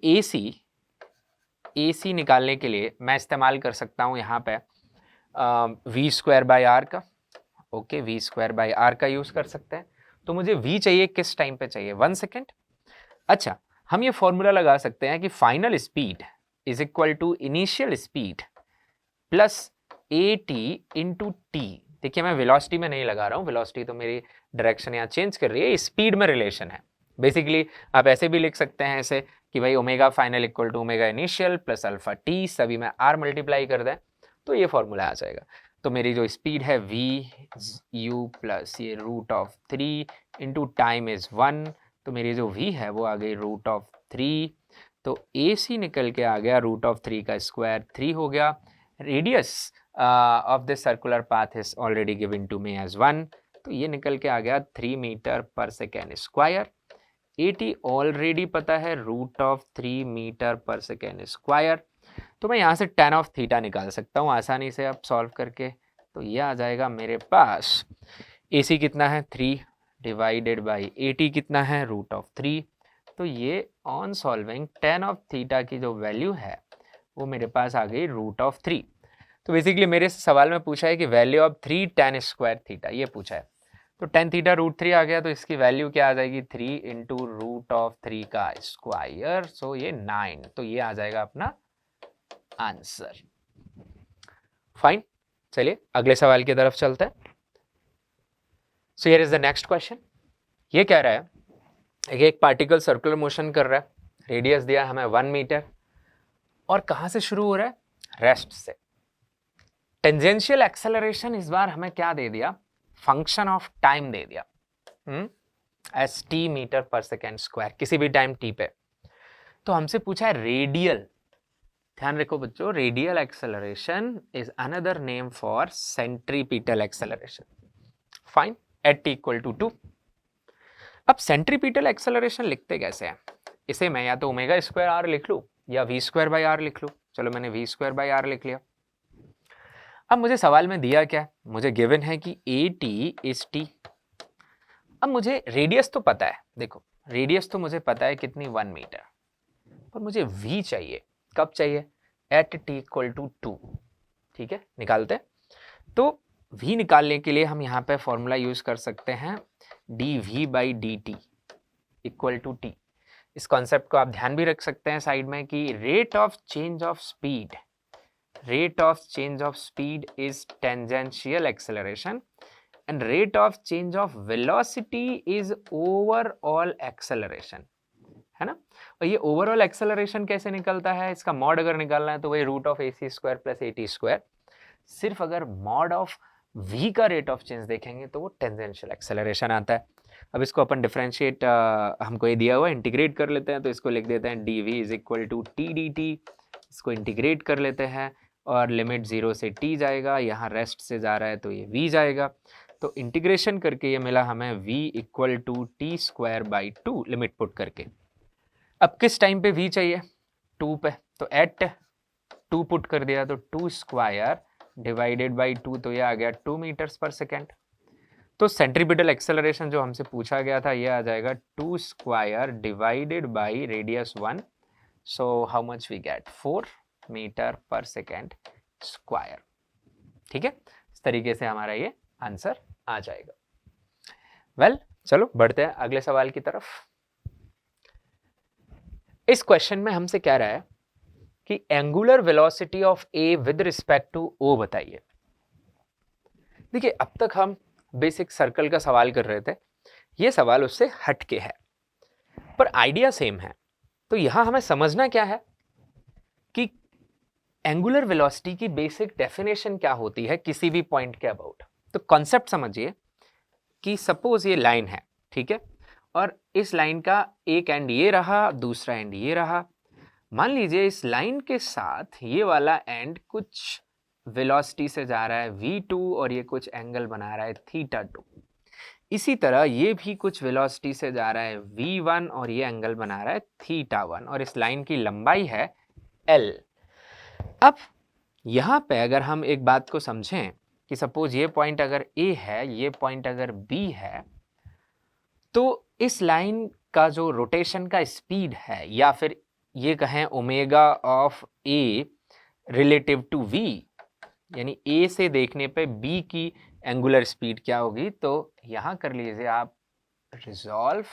AC निकालने के लिए मैं इस्तेमाल कर सकता हूँ यहाँ पे v² का, ओके, v² का यूज कर सकते हैं। तो मुझे v चाहिए किस टाइम पे चाहिए, 1 सेकेंड। अच्छा, हम ये फॉर्मूला लगा सकते हैं कि final speed is equal to initial speed plus AT into T. देखिए मैं वेलोसिटी में नहीं लगा रहा हूँ, वेलोसिटी तो मेरी डायरेक्शन यहाँ चेंज कर रही है, स्पीड में रिलेशन है। बेसिकली आप ऐसे भी लिख सकते हैं ऐसे कि भाई omega final equal to omega initial plus alpha T, सभी में r मल्टीप्लाई कर दें तो ये फॉर्मूला आ जाएगा। तो मेरी जो स्पीड है v प्लस ये √3 इंटू टाइम इज 1, तो मेरी जो v है वो आ गई √3, तो AC निकल के आ गया √3 का स्क्वायर 3 हो गया। Radius of this circular path is already given to me as 1, तो ये निकल के आ गया 3 metre per second square. AT already पता है √3 मीटर पर सेकेंड स्क्वायर, तो मैं यहाँ से tan ऑफ थीटा निकाल सकता हूँ आसानी से अब सॉल्व करके। तो ये आ जाएगा मेरे पास AC कितना है 3 डिवाइडेड बाई AT कितना है √3, तो ये on solving tan of theta की जो वैल्यू है वो मेरे पास आ गई √3। तो बेसिकली मेरे सवाल में पूछा है कि वैल्यू ऑफ 3 tan² थीटा, ये पूछा है। तो tan थीटा √3 आ गया, तो इसकी वैल्यू क्या आ जाएगी 3 इंटू √3 का स्क्वायर, सो ये 9, तो ये आ जाएगा अपना आंसर। फाइन, चलिए अगले सवाल की तरफ चलते हैं। So here is the next question. ये कह रहा है एक पार्टिकल सर्कुलर मोशन कर रहा है, रेडियस दिया हमें 1 मीटर, और कहां से शुरू हो रहा है, रेस्ट से। टेंजेंशियल एक्सेलरेशन इस बार हमें क्या दे दिया, फंक्शन ऑफ टाइम दे दिया, S T metre per second square, किसी भी टाइम t पे। तो हमसे पूछा है रेडियल, ध्यान रखो बच्चों, radial acceleration is another name for centripetal acceleration. Fine, at t equal to 2। अब सेंट्रीपिटल एक्सेलरेशन लिखते कैसे हैं, इसे मैं या तो ओमेगा² लिख लूं या v²/r लिख लूं। चलो मैंने v²/r लिख लिया। अब मुझे सवाल में दिया क्या, मुझे गिवन है कि AT इज t। अब मुझे रेडियस तो पता है, देखो रेडियस तो मुझे पता है कितनी 1 मीटर, पर मुझे v चाहिए, कब चाहिए, एट t इक्वल टू 2। ठीक है, निकालते हैं। तो v निकालने के लिए हम यहाँ पे फॉर्मूला यूज कर सकते हैं dv/dt इक्वल टू t। इस कॉन्सेप्ट को आप ध्यान भी रख सकते हैं साइड में कि rate of change of speed is tangential acceleration and rate of change of velocity is overall acceleration, है ना। और ये overall acceleration कैसे निकलता है, इसका मॉड अगर निकालना है तो वही √AC² प्लस AT²। सिर्फ अगर मॉड ऑफ v का रेट ऑफ चेंज देखेंगे तो वो टेंजेंशियल एक्सेलरेशन आता है। अब इसको अपन डिफरेंशिएट, हमको ये दिया हुआ है, इंटीग्रेट कर लेते हैं, तो इसको लिख देते हैं dv is equal to t dt। इसको इंटीग्रेट कर लेते हैं और लिमिट 0 से t जाएगा, यहाँ रेस्ट से जा रहा है तो ये v जाएगा। तो इंटीग्रेशन करके ये मिला हमें v equal to t²/2 limit put करके। अब किस टाइम पे v चाहिए, 2 पे, तो एट 2 पुट कर दिया, तो 2² डिवाइडेड बाई 2, तो ये आ गया 2 मीटर्स पर सेकेंड। तो सेंट्रीपिटल एक्सेलरेशन जो हमसे पूछा गया था ये आ जाएगा 2² divided by radius 1, so how much we get 4 metre per second square. ठीक है, इस तरीके से हमारा ये आंसर आ जाएगा। वेल, चलो बढ़ते हैं अगले सवाल की तरफ। इस क्वेश्चन में हमसे कह रहा है कि angular velocity of A with respect to O बताइए। देखिए अब तक हम बेसिक सर्कल का सवाल कर रहे थे, ये सवाल उससे हटके है पर आइडिया सेम है। तो यहां हमें समझना क्या है कि एंगुलर वेलोसिटी की बेसिक डेफिनेशन क्या होती है किसी भी पॉइंट के अबाउट। तो कॉन्सेप्ट समझिए कि सपोज ये लाइन है, ठीक है, और इस लाइन का एक एंड ये रहा, दूसरा एंड ये रहा। मान लीजिए इस लाइन के साथ ये वाला एंड कुछ वेलोसिटी से जा रहा है v2 और ये कुछ एंगल बना रहा है θ2। इसी तरह ये भी कुछ वेलोसिटी से जा रहा है v1 और ये एंगल बना रहा है θ1 और इस लाइन की लंबाई है l। अब यहाँ पे अगर हम एक बात को समझें कि सपोज ये पॉइंट अगर A है, ये पॉइंट अगर B है, तो इस लाइन का जो रोटेशन का स्पीड है, या फिर ये कहें omega of A relative to V, यानी A से देखने पे B की एंगुलर स्पीड क्या होगी, तो यहाँ कर लीजिए आप रिजॉल्व।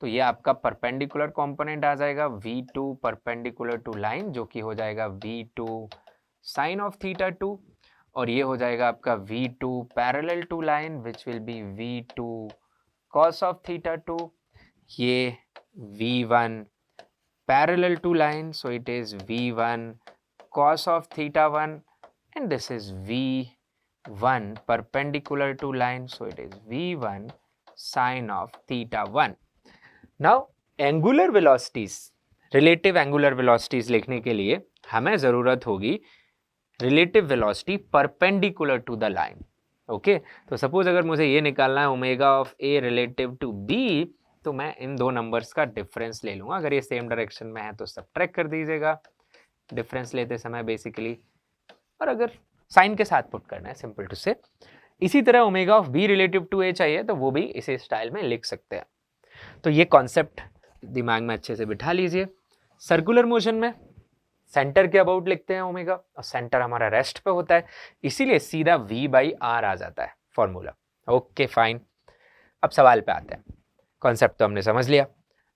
तो ये आपका परपेंडिकुलर कंपोनेंट आ जाएगा v2 परपेंडिकुलर टू लाइन, जो कि हो जाएगा v2 साइन ऑफ θ2, और ये हो जाएगा आपका v2 parallel to line which will be v2 cos of θ2, ये v1 parallel to line, so it is v1 cos of θ1, and this is v1 perpendicular to line, so it is v1 sin of θ1। Now angular velocities, relative angular velocities लिखने के लिए हमें जरूरत होगी relative velocity perpendicular to the line. Okay, तो suppose अगर मुझे ये निकालना है omega of A relative to B, तो मैं इन दो नंबर्स का डिफरेंस ले लूंगा। अगर ये सेम डायरेक्शन में है तो सबट्रैक्ट कर दीजिएगा डिफरेंस लेते समय बेसिकली, और अगर साइन के साथ पुट करना है सिंपल टू से। इसी तरह omega of B relative to A चाहिए तो वो भी इसी स्टाइल में लिख सकते हैं। तो ये कॉन्सेप्ट दिमाग में अच्छे से बिठा लीजिए। सर्कुलर मोशन में सेंटर के अबाउट लिखते हैं ओमेगा, और सेंटर हमारा रेस्ट पे होता है, इसीलिए सीधा v बाई आर आ जाता है फॉर्मूला। ओके फाइन, अब सवाल पे आते हैं। कॉन्सेप्ट तो हमने समझ लिया,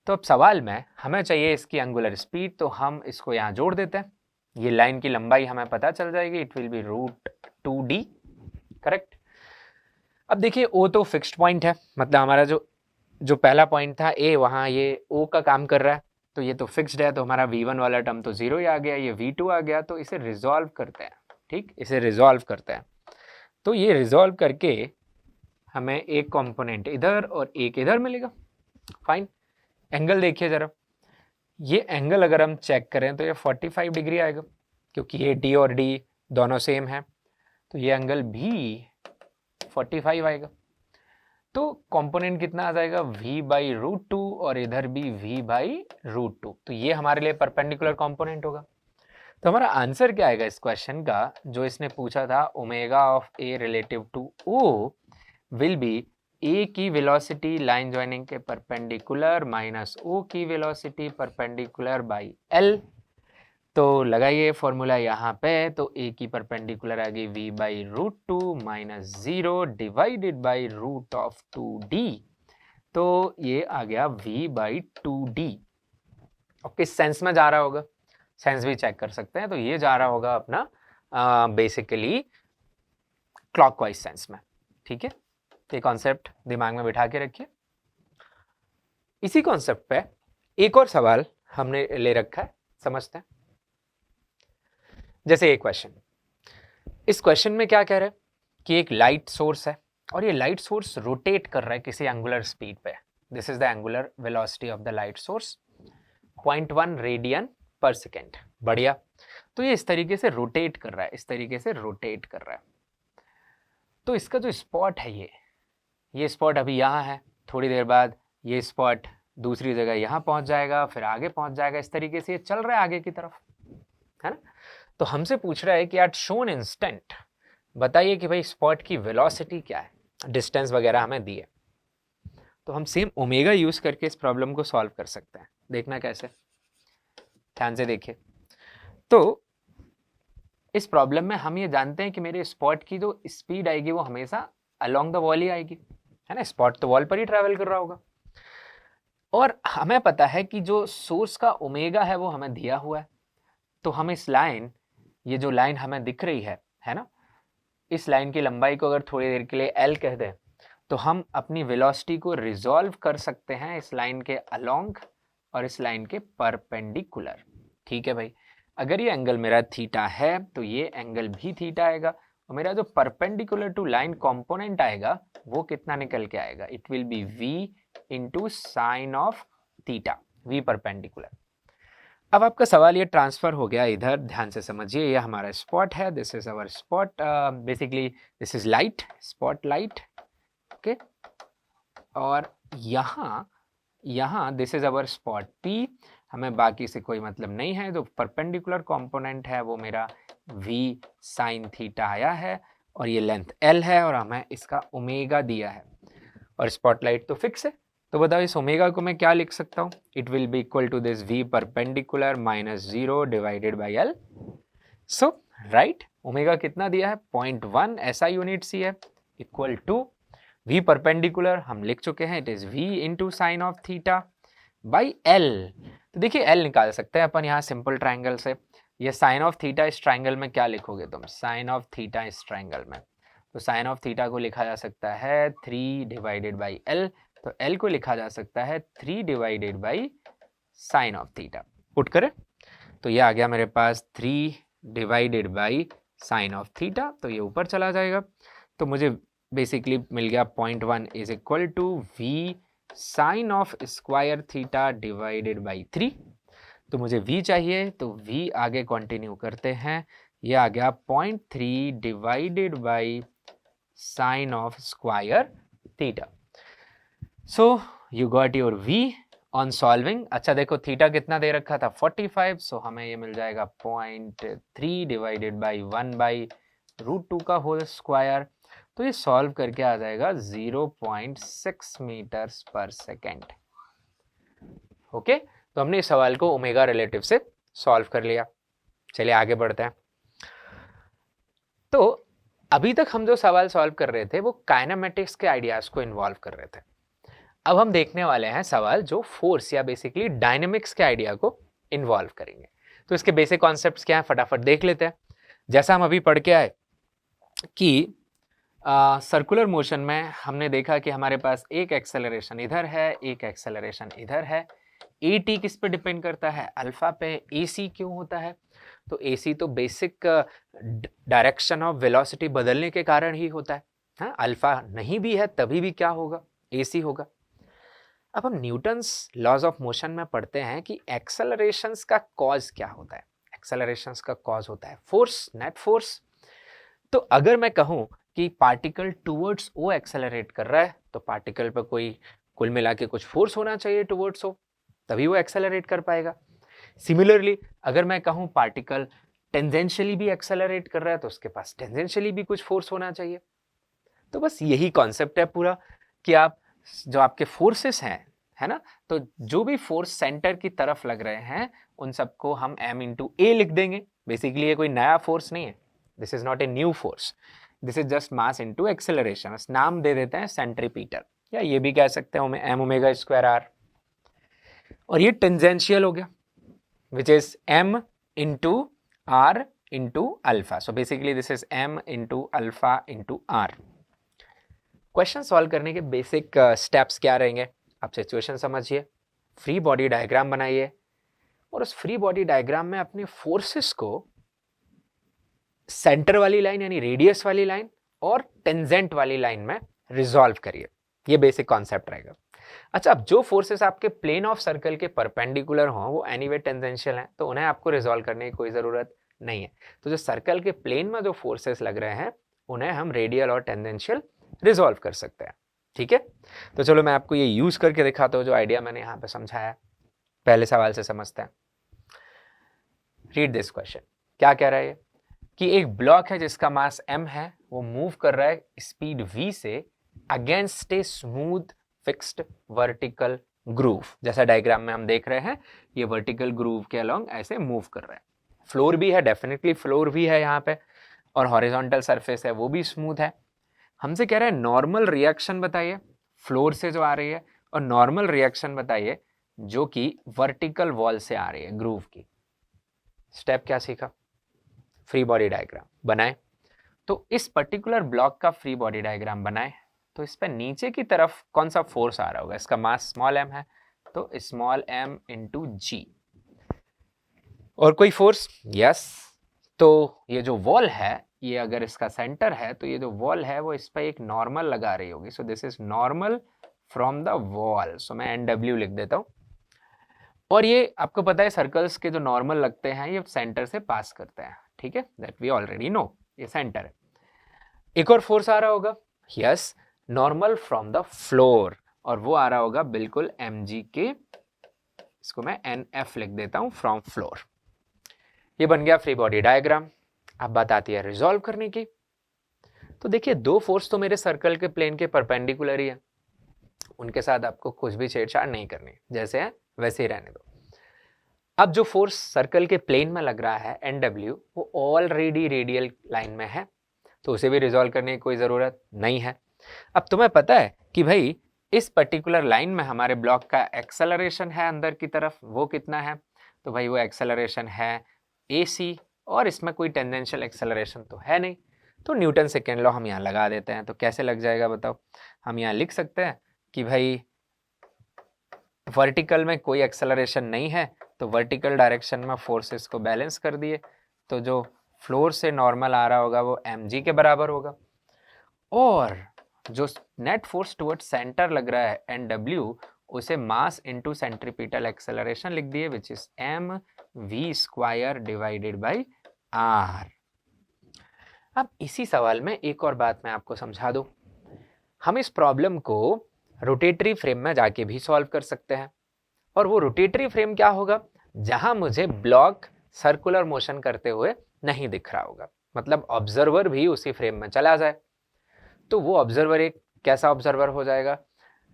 तो अब सवाल में हमें चाहिए इसकी एंगुलर स्पीड, तो हम इसको यहाँ जोड़ देते हैं। ये लाइन की लंबाई हमें पता चल जाएगी, it will B √2d, correct. अब देखिए ओ तो फिक्स्ड पॉइंट है, मतलब हमारा जो पहला पॉइंट था ए, वहाँ ये ओ का काम कर रहा है, तो ये तो फिक्स्ड है, तो हमारा v1 वाला टर्म तो 0 ही आ गया, ये v2 आ गया, तो इसे रिजॉल्व करते हैं। ठीक, इसे रिजॉल्व करते हैं। तो ये रिजॉल्व करके हमें एक कंपोनेंट इधर और एक इधर मिलेगा। फाइन, एंगल देखिए जरा, ये एंगल अगर हम चेक करें तो ये 45 डिग्री आएगा, क्योंकि ये d और d दोनों सेम है, तो ये एंगल भी 45 आएगा। तो कंपोनेंट कितना आ जाएगा v बाई √2, और इधर भी v बाई √2, तो ये हमारे लिए परपेंडिकुलर कंपोनेंट होगा। तो हमारा आंसर क्या आएगा इस क्वेश्चन का, जो इसने पूछा था omega of a relative to o will be a की वेलोसिटी लाइन ज्वाइनिंग के परपेंडिकुलर माइनस o की वेलोसिटी परपेंडिकुलर बाई l। तो लगाइए फॉर्मूला यहाँ पे, तो a की परपेंडिकुलर आ गई v by √2 minus 0 divided by √2d, तो ये आ गया v बाई 2d। और किस सेंस में जा रहा होगा, सेंस भी चेक कर सकते हैं, तो ये जा रहा होगा अपना बेसिकली क्लॉकवाइज सेंस में। ठीक है, ये कॉन्सेप्ट दिमाग में बिठा के रखिए। इसी कॉन्सेप्ट पे एक और सवाल हमने ले रखा है, समझते हैं। जैसे एक क्वेश्चन, इस क्वेश्चन में क्या कह रहे हैं कि एक लाइट सोर्स है और ये लाइट सोर्स रोटेट कर रहा है किसी एंगुलर स्पीड पे। This is the angular velocity of the light source, 0.1 radian per second. बढ़िया, तो ये इस तरीके से रोटेट कर रहा है, इस तरीके से रोटेट कर रहा है। तो इसका जो स्पॉट है, ये स्पॉट अभी यहाँ है, थोड़ी देर बाद ये स्पॉट दूसरी जगह यहाँ पहुँच जाएगा, फिर आगे पहुँच जाएगा, इस तरीके से ये चल रहा है आगे की तरफ, है ना। तो हमसे पूछ रहा है कि एट शोन इंस्टेंट बताइए कि भाई स्पॉट की वेलोसिटी क्या है, डिस्टेंस वगैरह हमें दिए। तो हम सेम ओमेगा यूज करके इस प्रॉब्लम को सॉल्व कर सकते हैं। देखना कैसे, ध्यान से देखिए। तो इस प्रॉब्लम में हम ये जानते हैं कि मेरे स्पॉट की जो स्पीड आएगी वो हमेशा अलोंग द वॉल ही आएगी, है ना। स्पॉट तो वॉल पर ही ट्रैवल कर रहा होगा, और हमें पता है कि जो सोर्स का ओमेगा है वो हमें दिया हुआ है। तो हम इस लाइन, ये जो लाइन हमें दिख रही है ना, इस लाइन की लंबाई को अगर थोड़ी देर के लिए L कह दें, तो हम अपनी वेलोसिटी को रिजॉल्व कर सकते हैं इस लाइन के अलोंग और इस लाइन के परपेंडिकुलर। ठीक है भाई, अगर ये एंगल मेरा थीटा है तो ये एंगल भी थीटा आएगा, और मेरा जो परपेंडिकुलर टू लाइन कंपोनेंट आएगा वो कितना निकल के आएगा, it will B v into sine of theta, v perpendicular. अब आपका सवाल ये ट्रांसफर हो गया इधर, ध्यान से समझिए, ये हमारा स्पॉट है, this is our spot, basically this is light, spot light, okay, और यहाँ this is our spot P, हमें बाकी से कोई मतलब नहीं है, जो परपेंडिकुलर कंपोनेंट है वो मेरा v साइन थीटा आया है, और ये लेंथ L है, और हमें इसका ओमेगा दिया है, और स्पॉटलाइट तो फिक्स है, तो बताओ इस ओमेगा को मैं क्या लिख सकता हूँ, it will be equal to this v perpendicular minus 0 divided by L। So right, omega कितना दिया है 0.1 ऐसा यूनिट सी है, इक्वल टू v परपेंडिकुलर हम लिख चुके हैं, it is v into sine of theta by L। तो देखिए L निकाल सकते हैं अपन यहाँ सिंपल ट्राइंगल से, ये साइन ऑफ थीटा इस ट्राइंगल में क्या लिखोगे तुम, साइन ऑफ थीटा इस ट्राइंगल में, तो साइन ऑफ थीटा को लिखा जा सकता है 3 डिवाइडेड बाई L, तो L को लिखा जा सकता है 3 divided by sine of theta, put करें तो ये आ गया मेरे पास 3 divided by sine of theta, तो ये ऊपर चला जाएगा, तो मुझे बेसिकली मिल गया 0.1 is equal to v sine of square theta divided by 3, तो मुझे v चाहिए, तो v आगे कंटिन्यू करते हैं, ये आ गया 0.3 divided by sine of square theta. So you got your v on solving. अच्छा देखो थीटा कितना दे रखा था 45, सो हमें ये मिल जाएगा 0.3 डिवाइडेड बाई 1 बाई √2 का होल स्क्वायर, तो ये सॉल्व करके आ जाएगा 0.6 मीटर्स पर सेकेंड। ओके, तो हमने इस सवाल को ओमेगा रिलेटिव से सॉल्व कर लिया। चलिए आगे बढ़ते हैं। तो अभी तक हम जो सवाल सॉल्व कर रहे थे वो काइनेमेटिक्स के आइडियाज को इन्वॉल्व कर रहे थे। अब हम देखने वाले हैं सवाल जो फोर्स या बेसिकली डायनेमिक्स के आइडिया को इन्वॉल्व करेंगे। तो इसके बेसिक कॉन्सेप्ट्स क्या हैं फटाफट देख लेते हैं। जैसा हम अभी पढ़ के आए कि सर्कुलर मोशन में हमने देखा कि हमारे पास एक एक्सेलरेशन इधर है, एक एक्सेलरेशन इधर है। ए टी किस पे डिपेंड करता है, अल्फा पे। ए सी क्यों होता है, तो ए सी तो बेसिक डायरेक्शन ऑफ वेलोसिटी बदलने के कारण ही होता है। हाँ, अल्फा नहीं भी है तभी भी क्या होगा, ए सी होगा। अब हम न्यूटन्स लॉज ऑफ मोशन में पढ़ते हैं कि एक्सेलरेशंस का कॉज क्या होता है। एक्सेलरेशंस का कॉज होता है फोर्स, नेट फोर्स। तो अगर मैं कहूं कि पार्टिकल टुवर्ड्स ओ एक्सेलरेट कर रहा है, तो पार्टिकल पर कोई कुल मिला के कुछ फोर्स होना चाहिए टुवर्ड्स ओ, तभी वो एक्सेलरेट कर पाएगा। सिमिलरली अगर मैं कहूं पार्टिकल टेंजेंशियली भी एक्सेलरेट कर रहा है, तो उसके पास टेंजेंशियली भी कुछ फोर्स होना चाहिए। तो बस यही कॉन्सेप्ट है पूरा कि आप जो आपके फोर्सेस हैं, है ना, तो जो भी फोर्स सेंटर की तरफ लग रहे हैं उन सबको हम m इंटू ए लिख देंगे। बेसिकली ये कोई नया फोर्स नहीं है, this is not a new force, this is just mass into acceleration. बस नाम दे देते हैं सेंट्रीपीटल, या ये भी कह सकते हैं एम ओमेगा स्क्वायर आर। और ये टेंजेंशियल हो गया which is m into r into alpha. So basically this is m into alpha into r. Question solve करने के बेसिक स्टेप्स क्या रहेंगे, आप सिचुएशन समझिए, फ्री बॉडी डायग्राम बनाइए, और उस फ्री बॉडी डायग्राम में अपने फोर्सेस को सेंटर वाली लाइन यानी रेडियस वाली लाइन और टेंजेंट वाली लाइन में रिजॉल्व करिए। ये बेसिक कॉन्सेप्ट रहेगा। अच्छा, अब जो फोर्सेस आपके प्लेन ऑफ सर्कल के परपेंडिकुलर हों वो एनीवे टेंजेंशियल हैं, तो उन्हें आपको रिजॉल्व करने की कोई ज़रूरत नहीं है। तो जो सर्कल के प्लेन में जो फोर्सेस लग रहे हैं उन्हें हम रेडियल और टेंजेंशियल रिजॉल्व कर सकते हैं। ठीक है, तो चलो मैं आपको ये यूज करके दिखाता हूँ जो आइडिया मैंने यहाँ पे समझाया। पहले सवाल से समझते हैं। Read this question. क्या कह रहा है कि एक ब्लॉक है जिसका मास m है, वो मूव कर रहा है स्पीड v से against a smooth fixed vertical groove. जैसा डायग्राम में हम देख रहे हैं, ये वर्टिकल ग्रूव के अलोंग ऐसे मूव कर रहा है। फ्लोर भी है, डेफिनेटली फ्लोर भी है यहाँ पे, और हॉरिजॉन्टल सरफेस है वो भी स्मूथ है। हमसे कह रहा है नॉर्मल रिएक्शन बताइए फ्लोर से जो आ रही है, और नॉर्मल रिएक्शन बताइए जो कि वर्टिकल वॉल से आ रही है ग्रूव की। स्टेप क्या सीखा, फ्री बॉडी डायग्राम बनाए। तो इस पर्टिकुलर ब्लॉक का फ्री बॉडी डायग्राम बनाए, तो इस पर नीचे की तरफ कौन सा फोर्स आ रहा होगा, इसका मास स्मॉल m है, तो स्मॉल m इंटू जी। और कोई फोर्स? यस। तो ये जो वॉल है, ये अगर इसका सेंटर है तो ये जो वॉल है वो इस पर एक नॉर्मल लगा रही होगी। So this is normal from the wall. सो मैं NW लिख देता हूं। और ये आपको पता है सर्कल्स के जो नॉर्मल लगते हैं ये सेंटर से पास करते हैं, ठीक है, दैट वी ऑलरेडी नो, ये सेंटर है। एक और फोर्स आ रहा होगा, yes, normal from the floor, और वो आ रहा होगा बिल्कुल mg के, इसको मैं NF लिख देता हूं, फ्रॉम फ्लोर। ये बन गया फ्री बॉडी डायग्राम। अब बात आती है रिजॉल्व करने की। तो देखिए, दो फोर्स तो मेरे सर्कल के प्लेन के परपेंडिकुलर ही है, उनके साथ आपको कुछ भी छेड़छाड़ नहीं करनी, जैसे है वैसे ही रहने दो। अब जो फोर्स सर्कल के प्लेन में लग रहा है NW, वो ऑलरेडी रेडियल लाइन में है, तो उसे भी रिजॉल्व करने की कोई जरूरत नहीं है। अब तुम्हें पता है कि भाई इस पर्टिकुलर लाइन में हमारे ब्लॉक का एक्सेलरेशन है अंदर की तरफ, वो कितना है? तो भाई वो एक्सेलरेशन है AC, और इसमें कोई टेंजेंशियल एक्सेलरेशन तो है नहीं, तो न्यूटन सेकेंड लॉ हम यहाँ लगा देते हैं। तो कैसे लग जाएगा बताओ? हम यहाँ लिख सकते हैं कि भाई वर्टिकल में कोई एक्सेलरेशन नहीं है, तो वर्टिकल डायरेक्शन में फोर्सेस को बैलेंस कर दिए, तो जो फ्लोर से नॉर्मल आ रहा होगा वो mg के बराबर होगा, और जो नेट फोर्स टुवर्ड सेंटर लग रहा है NW, उसे मास इनटू सेंट्रीपिटल एक्सेलरेशन लिख दिए, which is mv² divided by r। अब इसी सवाल में एक और बात मैं आपको समझा दूं, हम इस प्रॉब्लम को रोटेटरी फ्रेम में जाके भी सॉल्व कर सकते हैं, और वो रोटेटरी फ्रेम क्या होगा? जहां मुझे ब्लॉक सर्कुलर मोशन करते हुए नहीं दिख रहा होगा, मतलब ऑब्जर्वर भी उसी फ्रेम में चला जाए, तो वो ऑब्जर्वर एक कैसा ऑब्जर्वर हो जाएगा?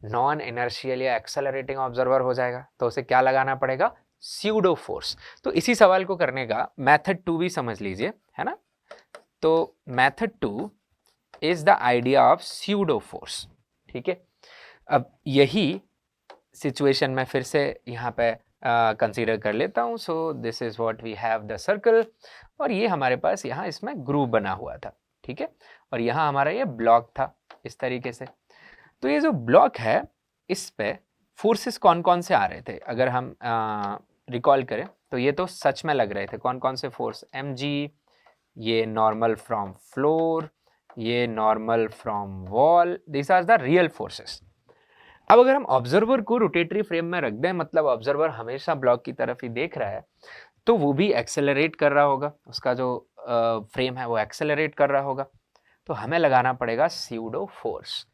नॉन इनर्शियल या एक्सेलरेटिंग ऑब्जर्वर हो जाएगा। तो उसे क्या लगाना पड़ेगा? Pseudo force. तो इसी सवाल को करने का मेथड 2 भी समझ लीजिए, है ना। तो method 2 is the idea of pseudo force, ठीक है। अब यही सिचुएशन में फिर से यहाँ पे कंसीडर कर लेता हूँ। So this is what we have the circle, और ये हमारे पास यहाँ इसमें ग्रूव बना हुआ था, ठीक है, और यहाँ हमारा ये ब्लॉक था इस तरीके से। तो ये जो ब्लॉक है इस पे फोर्सेस कौन कौन से आ रहे थे, अगर हम रिकॉल करें तो ये तो सच में लग रहे थे। कौन कौन से फोर्स? mg, ये नॉर्मल फ्रॉम फ्लोर, ये normal from wall, this are the real forces. अब अगर हम ऑब्जर्वर को रोटेटरी फ्रेम में रख दें, मतलब ऑब्जर्वर हमेशा ब्लॉक की तरफ ही देख रहा है, तो वो भी एक्सेलरेट कर रहा होगा, उसका जो फ्रेम है वो एक्सेलरेट कर रहा होगा, तो हमें लगाना पड़ेगा स्यूडो फोर्स।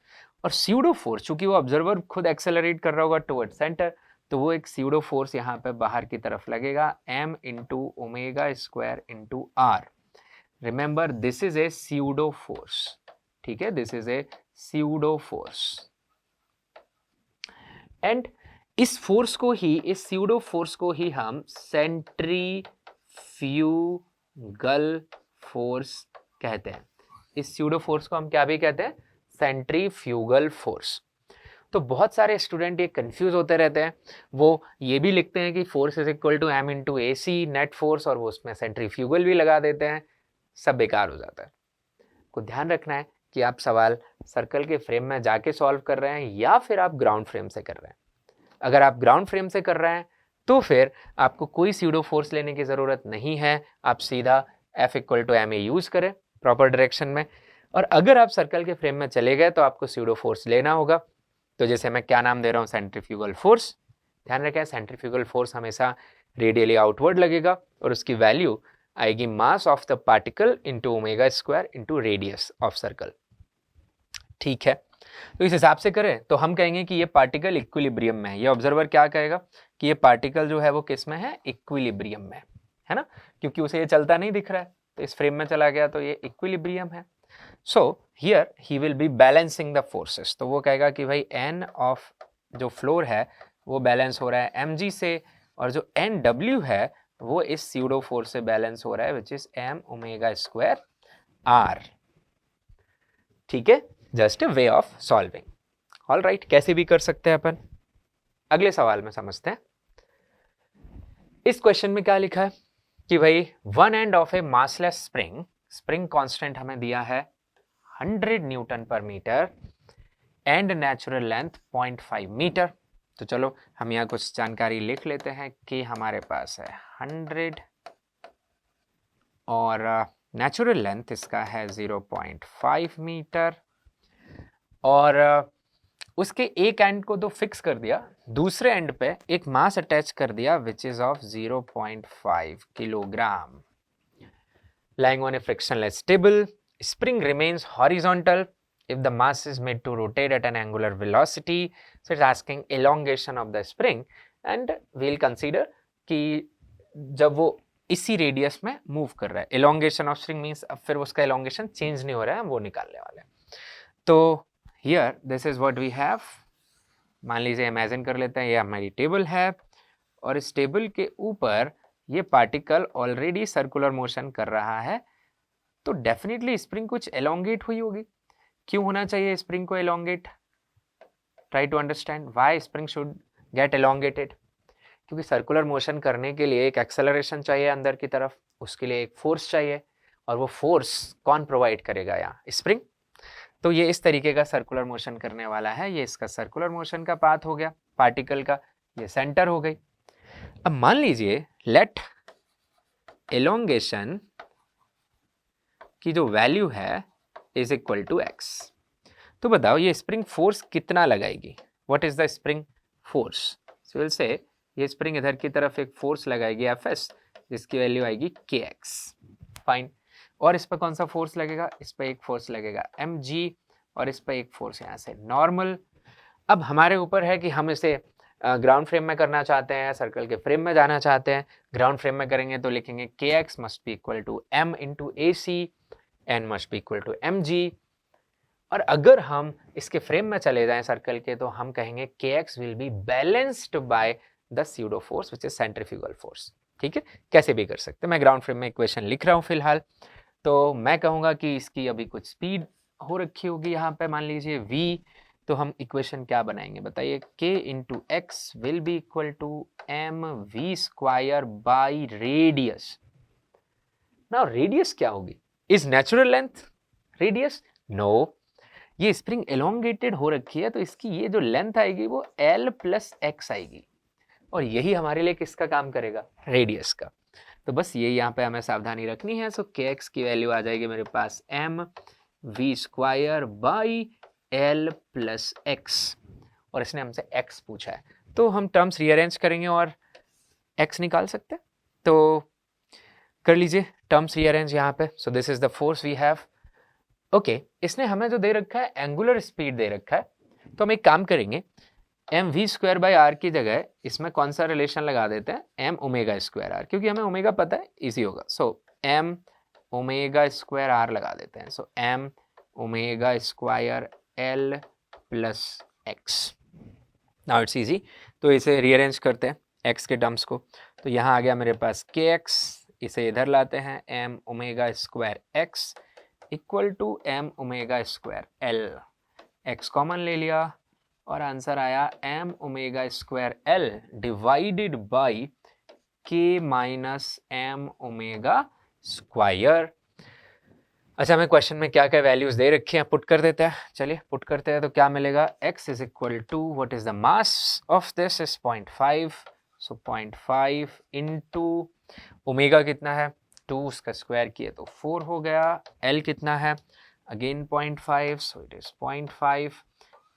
और स्यूडो फोर्स चूंकि वो ऑब्जर्वर खुद एक्सेलरेट कर रहा होगा टुवर्ड सेंटर, तो वो एक स्यूडो फोर्स यहाँ पे बाहर की तरफ लगेगा, m into omega square into r। Remember this is a pseudo force, ठीक है, this is a pseudo force. And इस फोर्स को ही, इस स्यूडो फोर्स को ही हम सेंट्रीफ्यूगल फोर्स कहते हैं। इस स्यूडो फोर्स को हम क्या भी कहते हैं? Centrifugal force. तो बहुत सारे स्टूडेंट ये कंफ्यूज होते रहते हैं, वो ये भी लिखते हैं कि force is equal to m into AC net force, और वो उसमें सेंट्रीफ्यूगल भी लगा देते हैं, सब बेकार हो जाता है। को ध्यान रखना है कि आप सवाल सर्कल के फ्रेम में जाके सॉल्व कर रहे हैं या फिर आप ग्राउंड फ्रेम से कर रहे हैं। अगर आप ग्राउंड फ्रेम से कर रहे हैं तो फिर आपको कोई स्यूडो फोर्स लेने की ज़रूरत नहीं है, आप सीधा F equal to ma use करें प्रॉपर डायरेक्शन में। और अगर आप सर्कल के फ्रेम में चले गए तो आपको स्यूडो फोर्स लेना होगा। तो जैसे मैं क्या नाम दे रहा हूँ? Centrifugal force. ध्यान रखें, सेंट्रीफ्यूगल फोर्स हमेशा रेडियली आउटवर्ड लगेगा, और उसकी वैल्यू आएगी mass of the particle into omega square into radius of circle, ठीक है। तो इस हिसाब से करें तो हम कहेंगे कि ये पार्टिकल इक्विलिब्रियम में है। ये ऑब्जर्वर क्या कहेगा कि ये पार्टिकल जो है वो किस में है? इक्विलिब्रियम में, है ना, क्योंकि उसे ये चलता नहीं दिख रहा है, तो इस फ्रेम में चला गया तो ये इक्विलिब्रियम है। So here he will be balancing the forces. तो वो कहेगा कि भाई n ऑफ जो फ्लोर है वो बैलेंस हो रहा है mg से, और जो nw है वो इस स्यूडो फोर्स से बैलेंस हो रहा है, which is m omega square r, ठीक है। Just a way of solving, all right, कैसे भी कर सकते हैं अपन। अगले सवाल में समझते हैं। इस क्वेश्चन में क्या लिखा है कि भाई one end of a massless spring, spring constant हमें दिया है 100 न्यूटन पर metre and natural length 0.5 metre. तो चलो हम यहाँ कुछ जानकारी लिख लेते हैं कि हमारे पास है 100 और नेचुरल लेंथ इसका है 0.5 मीटर और उसके एक एंड को तो फिक्स कर दिया, दूसरे एंड पे एक मास अटैच कर दिया which is of 0.5 kilogram. Lying on a frictionless table, spring remains horizontal if the mass is made to rotate at an angular velocity. So it's asking elongation of the spring and we'll consider कि जब वो इसी radius में move कर रहा है, elongation of spring means अब फिर उसका elongation चेंज नहीं हो रहा है, वो निकालने वाले हैं. तो here this is what we have. मान लीजिए इमेजिन कर लेते हैं ये हमारी टेबल है और इस टेबल के ऊपर ये पार्टिकल ऑलरेडी सर्कुलर मोशन कर रहा है, तो डेफिनेटली स्प्रिंग कुछ एलोंगेट हुई होगी. क्यों होना चाहिए स्प्रिंग को elongate? Try to understand why spring should get elongated. क्योंकि सर्कुलर मोशन करने के लिए एक एक्सेलरेशन चाहिए अंदर की तरफ, उसके लिए एक फोर्स चाहिए और वो फोर्स कौन प्रोवाइड करेगा? यहाँ स्प्रिंग. तो ये इस तरीके का सर्कुलर मोशन करने वाला है. ये इसका सर्कुलर मोशन का पाथ हो गया पार्टिकल का, ये सेंटर हो गई. अब मान लीजिए लेट एलोंगेशन की जो वैल्यू है इज इक्वल टू x. तो बताओ ये स्प्रिंग फोर्स कितना लगाएगी? What is the spring force? So will say ये स्प्रिंग इधर की तरफ एक फोर्स लगाएगी Fs जिसकी वैल्यू आएगी kx. फाइन. और इस पर कौन सा फोर्स लगेगा? इस पर एक फोर्स लगेगा mg और इस पर एक फोर्स यहाँ से नॉर्मल. अब हमारे ऊपर है कि हम इसे ग्राउंड फ्रेम में करना चाहते हैं, सर्कल के फ्रेम में जाना चाहते हैं. ग्राउंड फ्रेम में करेंगे तो लिखेंगे kx must be equal to m into AC, n must be equal to mg. और अगर हम इसके फ्रेम में चले जाएं सर्कल के, तो हम कहेंगे kx will be balanced by the pseudo force which is centrifugal force. ठीक है, कैसे भी कर सकते हैं. मैं ग्राउंड फ्रेम में इक्वेशन लिख रहा हूँ फिलहाल. तो मैं कहूँगा कि इसकी अभी कुछ स्पीड हो रखी होगी यहाँ पे, मान लीजिए v. तो हम इक्वेशन क्या बनाएंगे बताइए? k into x will be equal to m v square by radius. Now radius क्या होगी? Is natural length radius? No. ये स्प्रिंग एलोंगेटेड हो रखी है तो इसकी ये जो लेंथ आएगी वो l प्लस एक्स आएगी और यही हमारे लिए किसका काम करेगा? रेडियस का. तो बस ये यहाँ पे हमें सावधानी रखनी है. सो kx की वैल्यू आ जाएगी मेरे पास m v square by l plus x और इसने हमसे x पूछा है तो हम टर्म्स रीअरेंज करेंगे और x निकाल सकते हैं. तो कर लीजिए टर्म्स रीअरेंज यहाँ पे. So this is the force we have. Okay, इसने हमें जो दे रखा है एंगुलर स्पीड दे रखा है, तो हम एक काम करेंगे m v square by r की जगह इसमें कौन सा रिलेशन लगा देते हैं? एम ओमेगा स्क्वायर आर, क्योंकि हमें ओमेगा पता है, इजी होगा. So M omega square R लगा देते हैं. So M omega square L plus X. Now it's easy. तो इसे रीअरेंज करते हैं एक्स के टर्म्स को. तो यहाँ आ गया मेरे पास के एक्स, इसे इधर लाते हैं m omega square x equal to m omega square l. X common ले लिया और आंसर आया m omega square l divided by k minus m omega square. अच्छा, हमें क्वेश्चन में क्या क्या वैल्यूज दे रखी हैं पुट कर देते हैं. चलिए पुट करते हैं. तो क्या मिलेगा? x is equal to what is the mass of this is 0.5. So 0.5 into omega कितना है? 2, उसका स्क्वायर किए तो 4 हो गया. l कितना है? Again 0.5, so it is 0.5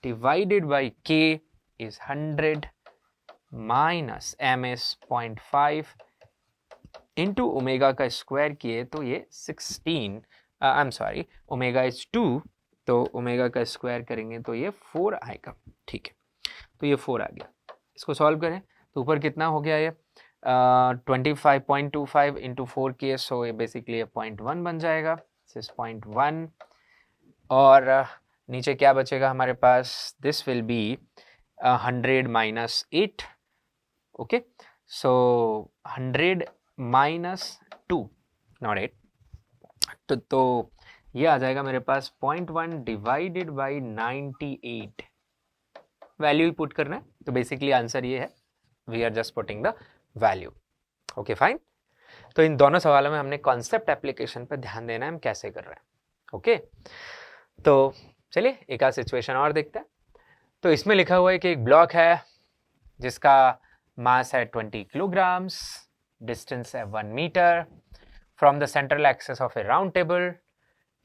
divided by k is 100 minus m is 0.5 into omega का स्क्वायर किए तो ये 16. I am sorry, omega is 2 तो ओमेगा का स्क्वायर करेंगे तो ये 4 आएगा. ठीक है, तो ये 4 आ गया. इसको सॉल्व करें तो ऊपर कितना हो गया? ये 25.25 इंटू 4 किए, सो ये बेसिकली ये 0.1 बन जाएगा. दिस 0.1 और नीचे क्या बचेगा हमारे पास? This will be 100 minus 8. Okay, so 100 minus 2 nought 8. तो ये आ जाएगा मेरे पास 0.1 डिवाइडेड बाई 98. वैल्यू ही पुट करना है. तो बेसिकली आंसर ये है, we are just putting the value. Okay fine. तो इन दोनों सवालों में हमने कॉन्सेप्ट एप्लीकेशन पर ध्यान देना है, हम कैसे कर रहे हैं. ओके, तो चलिए एक आध सिचुएशन और देखते हैं. तो इसमें लिखा हुआ है कि एक ब्लॉक है जिसका मास है 20 किलोग्राम्स, डिस्टेंस है 1 metre. from the central axis of a round table.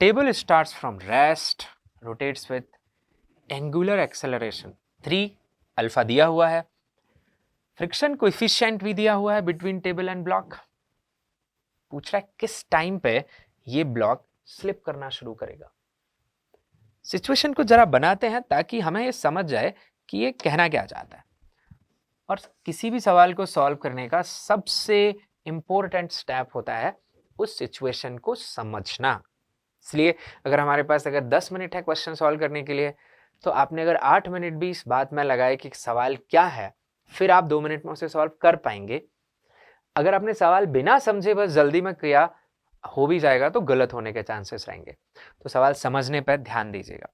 Table starts from rest, rotates with angular acceleration 3, alpha दिया हुआ है, फ्रिक्शन कोएफिशिएंट भी दिया हुआ है बिटवीन टेबल एंड ब्लॉक। पूछ रहा है किस टाइम पे ये ब्लॉक स्लिप करना शुरू करेगा। सिचुएशन को जरा बनाते हैं ताकि हमें ये समझ जाए कि ये कहना क्या चाहता है। और किसी भी सवाल को सॉल्व करने का सबसे इंपॉर्टेंट स्टेप होता है उस सिचुएशन को समझना। इसलिए अगर हमारे पास अगर 10 मिनट है क्वेश्चन सॉल्व करने के लिए, तो आपने अगर 8 मिनट भी इस बात में लगाए कि सवाल क्या है, फिर आप 2 मिनट में उसे सॉल्व कर पाएंगे। अगर आपने सवाल बिना समझे बस जल्दी में किया, हो भी जाएगा तो गलत होने के चांसेस रहेंगे। तो सवाल समझने पर ध्यान दीजिएगा।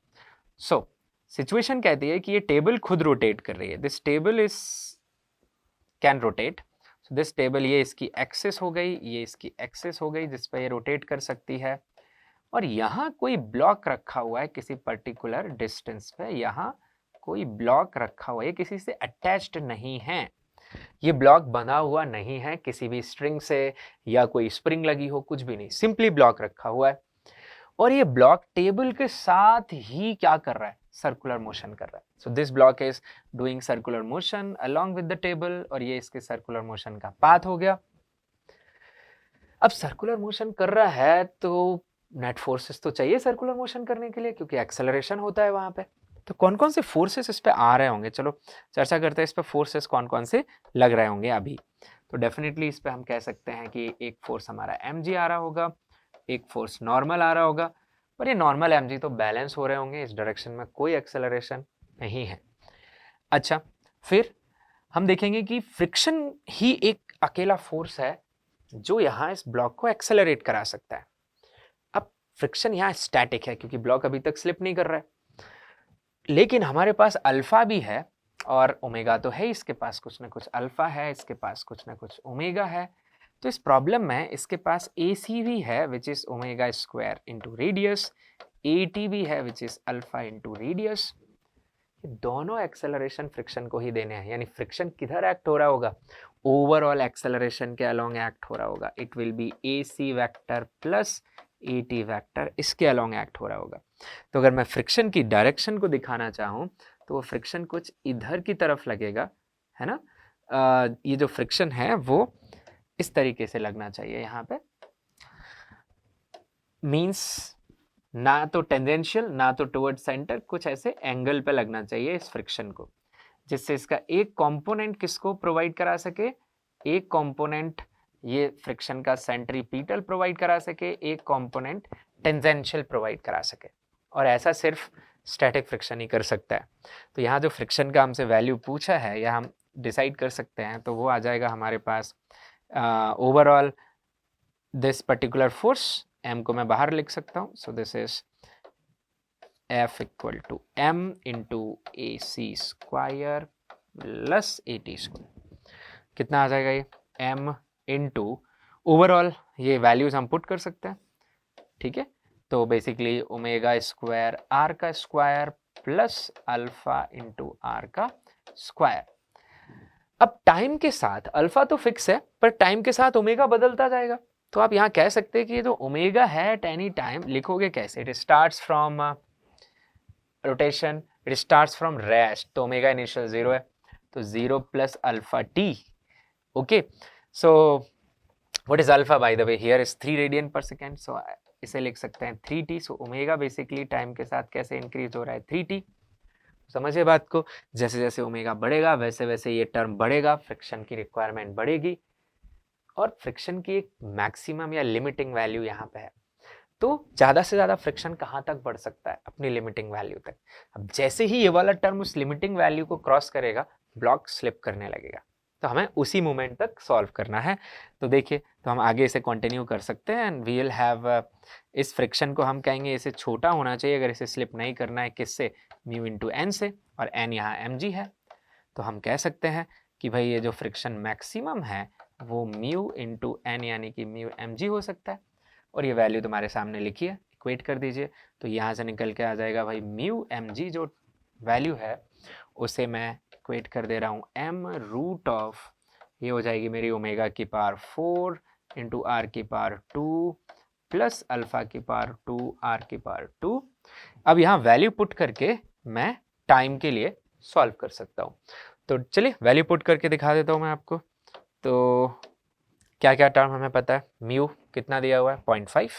सो सिचुएशन कहती है कि ये टेबल खुद रोटेट कर रही है। This table is can rotate. So this table, ये इसकी एक्सिस हो गई, ये इसकी एक्सिस हो गई जिस पर ये रोटेट कर सकती है। और यहाँ कोई ब्लॉक रखा हुआ है किसी पर्टिकुलर डिस्टेंस पे, यहाँ कोई ब्लॉक रखा हुआ है, किसी से अटैच्ड नहीं है, ये ब्लॉक बना हुआ नहीं है किसी भी स्ट्रिंग से या कोई स्प्रिंग लगी हो, कुछ भी नहीं, सिंपली ब्लॉक रखा हुआ है। और ये ब्लॉक टेबल के साथ ही क्या कर रहा है, सर्कुलर मोशन कर रहा है। So this block is doing circular motion along with the table, और ये इसके सर्कुलर मोशन का पाथ हो गया। अब सर्कुलर मोशन कर रहा है तो नेट फोर्सेस तो चाहिए सर्कुलर मोशन करने के लिए, क्योंकि एक्सेलरेशन होता है वहां पे। तो कौन कौन से फोर्सेस इस पे आ रहे होंगे, चलो चर्चा करते हैं इस पे फोर्सेस कौन कौन से लग रहे होंगे अभी। तो डेफिनेटली इस पे हम कह सकते हैं कि एक फोर्स हमारा mg आ रहा होगा, एक फोर्स नॉर्मल आ रहा होगा, पर ये नॉर्मल mg तो बैलेंस हो रहे होंगे, इस डायरेक्शन में कोई एक्सेलरेशन नहीं है। अच्छा, फिर हम देखेंगे कि फ्रिक्शन ही एक अकेला फोर्स है जो यहाँ इस ब्लॉक को एक्सेलरेट करा सकता है। अब फ्रिक्शन यहाँ स्टैटिक है क्योंकि ब्लॉक अभी तक स्लिप नहीं कर रहा है, लेकिन हमारे पास अल्फा भी है और ओमेगा तो है, इसके पास कुछ ना कुछ अल्फा है, इसके पास कुछ ना कुछ ओमेगा है। तो इस प्रॉब्लम में इसके पास AC भी है which is omega square into radius, AT भी है which is alpha into radius. दोनों एक्सेलरेशन फ्रिक्शन को ही देने हैं, यानी फ्रिक्शन किधर एक्ट हो रहा होगा, ओवरऑल एक्सेलरेशन के अलोंग एक्ट हो रहा होगा। It will be AC vector plus AT vector, इसके अलोंग एक्ट हो रहा होगा। तो अगर मैं फ्रिक्शन की डायरेक्शन को दिखाना चाहूँ तो वो फ्रिक्शन कुछ इधर की तरफ लगेगा, है ना। ये जो फ्रिक्शन है वो इस तरीके से लगना चाहिए यहाँ पे, मीन्स ना तो टेंजेंशियल ना तो टुवर्ड सेंटर, कुछ ऐसे एंगल पे लगना चाहिए इस फ्रिक्शन को, जिससे इसका एक कंपोनेंट किसको प्रोवाइड करा सके, एक कंपोनेंट ये फ्रिक्शन का सेंट्रीपिटल प्रोवाइड करा सके, एक कंपोनेंट टेंजेंशियल प्रोवाइड करा सके। और ऐसा सिर्फ स्टैटिक फ्रिक्शन ही कर सकता है। तो यहाँ जो फ्रिक्शन का हमसे वैल्यू पूछा है या हम डिसाइड कर सकते हैं, तो वो आ जाएगा हमारे पास overall this particular force, m को मैं बाहर लिख सकता हूँ। So this is F equal to m into AC square plus AT square. कितना आ जाएगा ये, m इंटू ओवरऑल, ये वैल्यूज हम पुट कर सकते हैं, ठीक है। तो बेसिकली ओमेगा स्क्वायर r का square plus alpha into r का स्क्वायर। अब टाइम के साथ अल्फा तो फिक्स है, पर टाइम के साथ ओमेगा बदलता जाएगा। तो आप यहाँ कह सकते हैं कि ये जो ओमेगा है एट एनी टाइम, लिखोगे कैसे, it starts from rotation, it starts from rest, तो ओमेगा इनिशियल 0 है, तो 0 plus alpha T. Okay, so what is alpha by the way, here is 3 radian per second, सो इसे लिख सकते हैं 3t। So omega basically time के साथ कैसे इंक्रीज हो रहा है, 3t। समझिए बात को, जैसे जैसे ओमेगा बढ़ेगा वैसे वैसे ये टर्म बढ़ेगा, फ्रिक्शन की रिक्वायरमेंट बढ़ेगी, और फ्रिक्शन की एक मैक्सिमम या लिमिटिंग वैल्यू यहाँ पे है। तो ज़्यादा से ज़्यादा फ्रिक्शन कहाँ तक बढ़ सकता है, अपनी लिमिटिंग वैल्यू तक। अब जैसे ही ये वाला टर्म उस लिमिटिंग वैल्यू को क्रॉस करेगा, ब्लॉक स्लिप करने लगेगा। तो हमें उसी मोमेंट तक सॉल्व करना है। तो देखिए, तो हम आगे इसे कंटिन्यू कर सकते हैं एंड वी विल हैव, इस फ्रिक्शन को हम कहेंगे इसे छोटा होना चाहिए अगर इसे स्लिप नहीं करना है, किससे, म्यू इंटू एन से, और एन यहाँ mg है। तो हम कह सकते हैं कि भाई ये जो फ्रिक्शन मैक्सिमम है वो म्यू इंटू एन यानी कि म्यू mg हो सकता है। और ये वैल्यू तुम्हारे सामने लिखी है, इक्वेट कर दीजिए। तो यहाँ से निकल के आ जाएगा भाई म्यू mg जो वैल्यू है उसे मैं इक्वेट कर दे रहा हूँ m रूट ऑफ, ये हो जाएगी मेरी ओमेगा की पावर 4 इंटू आर की पावर 2 प्लस अल्फा की पावर 2 आर की पावर 2। अब यहाँ वैल्यू पुट करके मैं टाइम के लिए सॉल्व कर सकता हूँ। तो चलिए वैल्यू पुट करके दिखा देता हूँ मैं आपको। तो क्या क्या टर्म हमें पता है, म्यू कितना दिया हुआ है 0.5,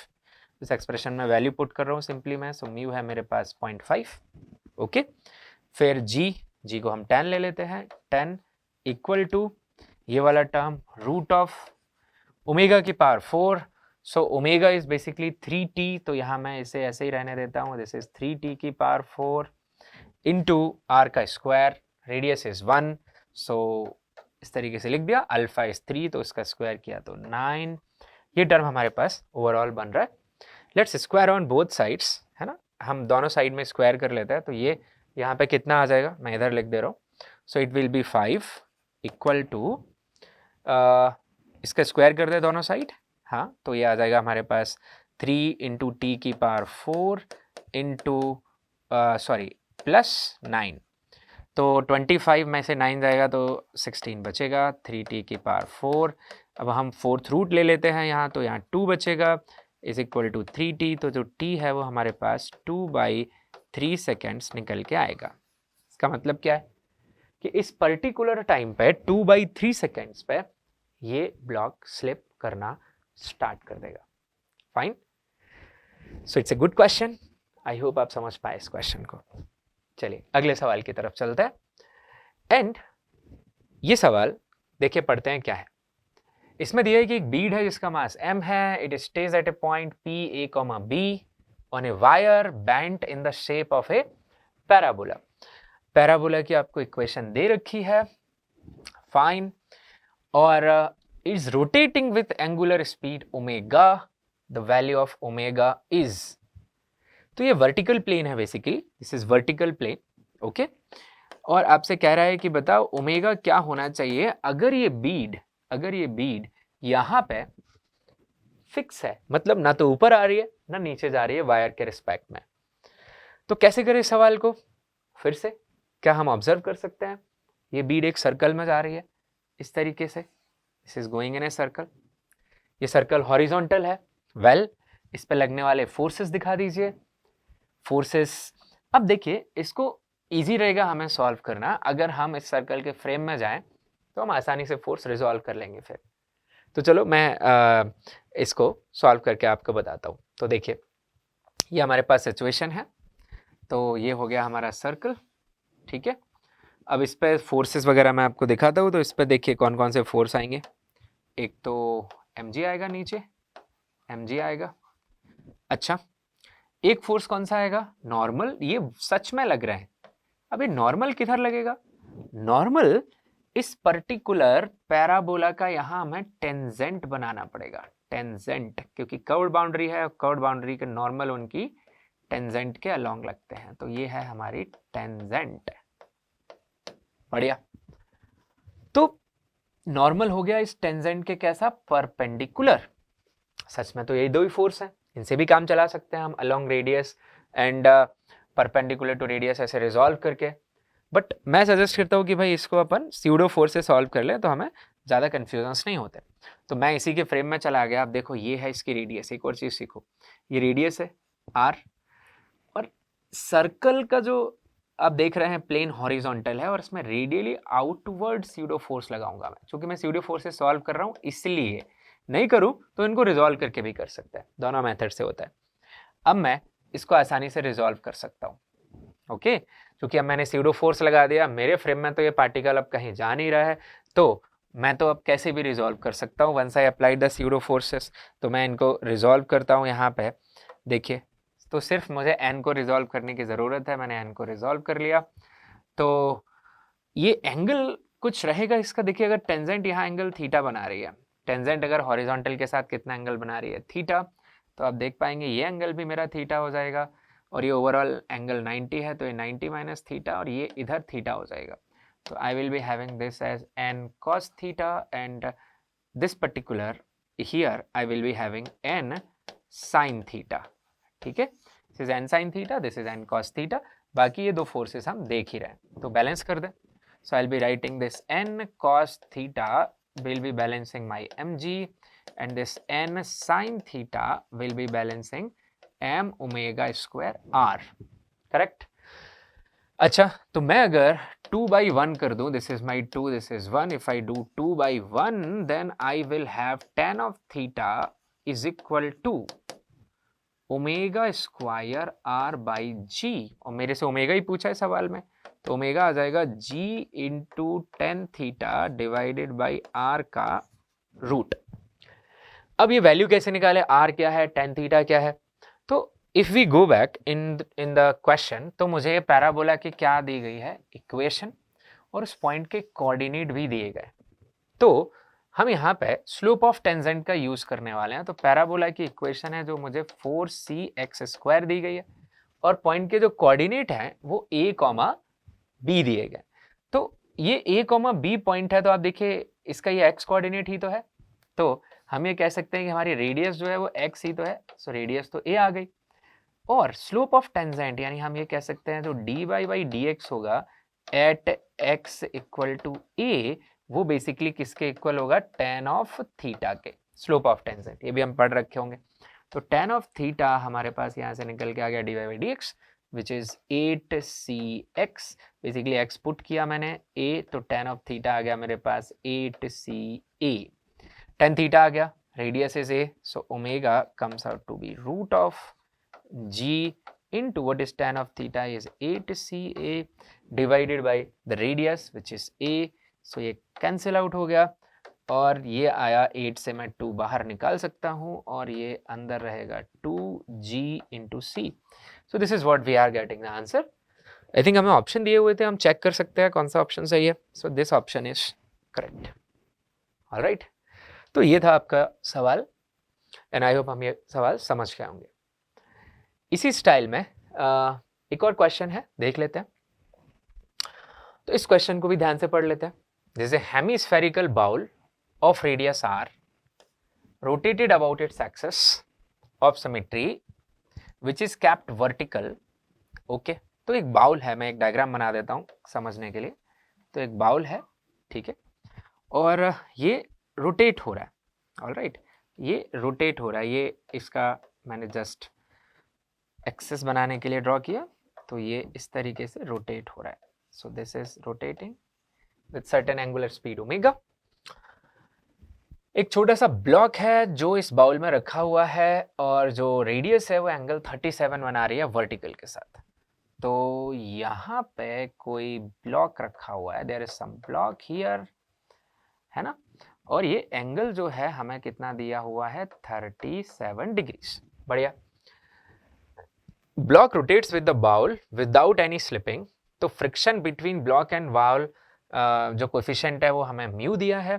इस एक्सप्रेशन में वैल्यू पुट कर रहा हूँ सिंपली मैं, सो म्यू है मेरे पास 0.5। ओके, फिर जी को हम 10 ले लेते हैं, 10 इक्वल टू ये वाला टर्म रूट ऑफ ओमेगा की power 4, so omega is basically 3t, तो यहाँ मैं इसे ऐसे ही रहने देता हूँ, दिस इज 3t की पावर 4 इंटू आर का स्क्वायर, रेडियस इज 1, सो इस तरीके से लिख दिया, अल्फा इज 3 तो इसका स्क्वायर किया तो 9। ये टर्म हमारे पास ओवरऑल बन रहा है। Let's square on both sides, है ना, हम दोनों साइड में स्क्वायर कर लेते हैं, तो ये यहाँ पे कितना आ जाएगा, मैं इधर लिख दे रहा हूँ, so it will be 5 equal to, इसका स्क्वायर कर दे दोनों साइड, हाँ, तो ये आ जाएगा हमारे पास 3 इंटू टी की पावर 4 इंटू सॉरी प्लस 9, तो 25 में से 9 जाएगा तो 16 बचेगा, 3t की पावर 4। अब हम फोर्थ रूट ले लेते हैं यहाँ, तो यहाँ 2 बचेगा इज इक्वल टू 3t, तो जो t है वो हमारे पास 2/3 सेकेंड्स निकल के आएगा। इसका मतलब क्या है कि इस पर्टिकुलर टाइम पे 2/3 सेकेंड्स पे ये ब्लॉक स्लिप करना स्टार्ट कर देगा। Fine, so it's a good question, I hope आप समझ पाए इस क्वेश्चन को। चलिए अगले सवाल की तरफ चलते हैं, एंड ये सवाल देखिए पढ़ते हैं क्या है। इसमें दिया है कि एक बीड है जिसका मास m है, it stays at a point p a, b on a wire bent in the shape of a parabola. Parabola की आपको इक्वेशन दे रखी है, फाइन, और is rotating with angular speed omega, the value of omega is, तो ये vertical plane है basically, this is vertical plane, okay, और आपसे कह रहा है कि बताओ ओमेगा क्या होना चाहिए अगर ये बीड यहां पे फिक्स है, मतलब ना तो ऊपर आ रही है ना नीचे जा रही है वायर के रिस्पेक्ट में। तो कैसे करें इस सवाल को, फिर से क्या हम ऑब्जर्व कर सकते हैं, ये बीड एक सर्कल में जा रही है इस तरीके से, this is going in a circle, ये सर्कल हॉरिजॉन्टल है, वेल इस पे लगने वाले फोर्सेस दिखा दीजिए, फोर्सेस। अब देखिए इसको इजी रहेगा हमें सॉल्व करना, अगर हम इस सर्कल के फ्रेम में जाएं तो हम आसानी से फोर्स रिजॉल्व कर लेंगे फिर। तो चलो मैं इसको सॉल्व करके आपको बताता हूँ। तो देखिए ये हमारे पास सिचुएशन है, तो ये हो गया हमारा सर्कल, ठीक है। अब इस पे फोर्सेस वगैरह मैं आपको दिखाता हूँ, तो इस पे देखिए कौन कौन से फोर्स आएंगे। एक तो mg आएगा, नीचे mg आएगा, अच्छा एक फोर्स कौन सा आएगा, नॉर्मल, ये सच में लग रहा है। अभी नॉर्मल किधर लगेगा, नॉर्मल इस पर्टिकुलर पैराबोला का यहाँ हमें टेंजेंट बनाना पड़ेगा, टेंजेंट, क्योंकि कर्व्ड बाउंड्री है, कर्व्ड बाउंड्री के नॉर्मल उनकी टेंजेंट के अलोंग लगते हैं, तो ये है हमारी टेंजेंट, बढ़िया। तो नॉर्मल हो गया इस टेंजेंट के कैसा, परपेंडिकुलर, सच में तो यही दो ही फोर्स हैं, इनसे भी काम चला सकते हैं हम along radius and perpendicular to radius ऐसे रिजॉल्व करके, बट मैं सजेस्ट करता हूँ कि भाई इसको अपन स्यूडो फोर्स से सॉल्व कर लें तो हमें ज़्यादा कन्फ्यूजन्स नहीं होते। तो मैं इसी के फ्रेम में चला गया, आप देखो ये है इसकी रेडियस, एक और चीज़ सीखो, ये रेडियस है आर, और सर्कल का जो आप देख रहे हैं प्लेन हॉरिजॉन्टल है, और इसमें रेडियली आउटवर्ड स्यूडो फोर्स लगाऊंगा मैं, क्योंकि मैं स्यूडो फोर्स से सॉल्व कर रहा हूँ, इसलिए नहीं करूँ तो इनको रिजॉल्व करके भी कर सकते हैं, दोनों मेथड से होता है। अब मैं इसको आसानी से रिजॉल्व कर सकता हूँ, ओके, क्योंकि अब मैंने स्यूडो फोर्स लगा दिया, मेरे फ्रेम में तो ये पार्टिकल अब कहीं जा नहीं रहा है, तो मैं तो अब कैसे भी रिजॉल्व कर सकता हूँ, once I applied the pseudo forces, तो मैं इनको रिजॉल्व करता हूँ यहाँ पे, देखिए, तो सिर्फ मुझे n को रिजॉल्व करने की ज़रूरत है, मैंने n को रिजॉल्व कर लिया। तो ये एंगल कुछ रहेगा इसका, देखिए अगर टेंजेंट यहाँ एंगल थीटा बना रही है, टेंजेंट अगर हॉरिजॉन्टल के साथ कितना एंगल बना रही है, थीटा, तो आप देख पाएंगे ये एंगल भी मेरा थीटा हो जाएगा, और ये ओवरऑल एंगल 90 है, तो ये 90 माइनस थीटा, और ये इधर थीटा हो जाएगा, तो I will be having this as n cos theta, and this particular here I will be having n sin theta, ठीक है, this is n sin theta, this is n cos theta, बाकी ये दो forces हम देख ही रहे हैं, तो बैलेंस कर दें, so I'll be writing this n cos theta will be balancing my mg, and this n sin theta will be balancing m omega square r. Correct? अच्छा, तो मैं अगर 2/1 कर दूं, this is my 2, this is 1, if I do 2/1 then I will have tan of theta is equal to omega square r by g, और मेरे से omega ही पूछा है सवाल में, तो ओमेगा आ जाएगा g into tan theta divided by r का रूट. अब ये वैल्यू कैसे निकाले, r क्या है, टेन थीटा क्या है? तो if we go back in the question, तो मुझे पैराबोला की क्या दी गई है, इक्वेशन, और उस पॉइंट के कोऑर्डिनेट भी दिए गए. तो हम यहाँ पे स्लोप ऑफ टेंजेंट का यूज करने वाले हैं. तो पैराबोला की इक्वेशन है जो मुझे 4cx² दी गई है, और पॉइंट के जो कोऑर्डिनेट हैं वो a, b दिए गए. तो ये a, b पॉइंट है, तो आप देखिए इसका ये x कोऑर्डिनेट ही तो है, तो हम ये कह सकते हैं कि हमारी रेडियस जो है वो x ही तो है, सो रेडियस तो a आ गई. और स्लोप ऑफ टेंजेंट यानी हम ये कह सकते हैं जो dy/dx होगा at x equal to a, वो बेसिकली किसके इक्वल होगा, tan ऑफ थीटा के, स्लोप ऑफ टेंजेंट, ये भी हम पढ़ रखे होंगे. तो tan ऑफ थीटा हमारे पास यहाँ से निकल के आ गया dy/dx which is 8cx, basically x put किया मैंने a, तो tan ऑफ थीटा आ गया मेरे पास 8ca. tan थीटा आ गया, radius is a, so omega comes out to be root of g into what is tan of theta is 8ca divided by the radius which is a, so ये cancel out हो गया, और ये आया 8 से मैं 2 बाहर निकाल सकता हूँ, और ये अंदर रहेगा 2g into c. so this is what we are getting the answer. I think हमें ऑप्शन दिए हुए थे, हम चेक कर सकते हैं कौन सा ऑप्शन सही है. so this option is correct. all right, तो ये था आपका सवाल, एंड आई होप हम ये सवाल समझ गए होंगे. इसी स्टाइल में एक और क्वेश्चन है, देख लेते हैं. तो इस क्वेश्चन को भी ध्यान से पढ़ लेते हैं. This is a hemispherical bowl of radius r rotated about its axis of symmetry which is kept vertical. Okay, तो एक बाउल है, मैं एक डायग्राम बना देता हूं समझने के लिए. तो एक बाउल है, ठीक है, और ये रोटेट हो रहा है. ऑलराइट, ये रोटेट हो रहा है, ये इसका मैंने जस्ट एक्सिस बनाने के लिए ड्रॉ किया, तो ये इस तरीके से रोटेट हो रहा है. सो this is rotating with certain angular speed omega. एक छोटा सा ब्लॉक है जो इस बाउल में रखा हुआ है, और जो रेडियस है वो एंगल 37 बना रही है वर्टिकल के साथ. तो यहाँ पे कोई ब्लॉक रखा हुआ है, there is some block here, है ना, और ये एंगल जो है हमें कितना दिया हुआ है, 37 डिग्रीज. बढ़िया. Block rotates with the bowl without any slipping. तो friction between block and bowl जो कोफिशिएंट है वो हमें म्यू दिया है.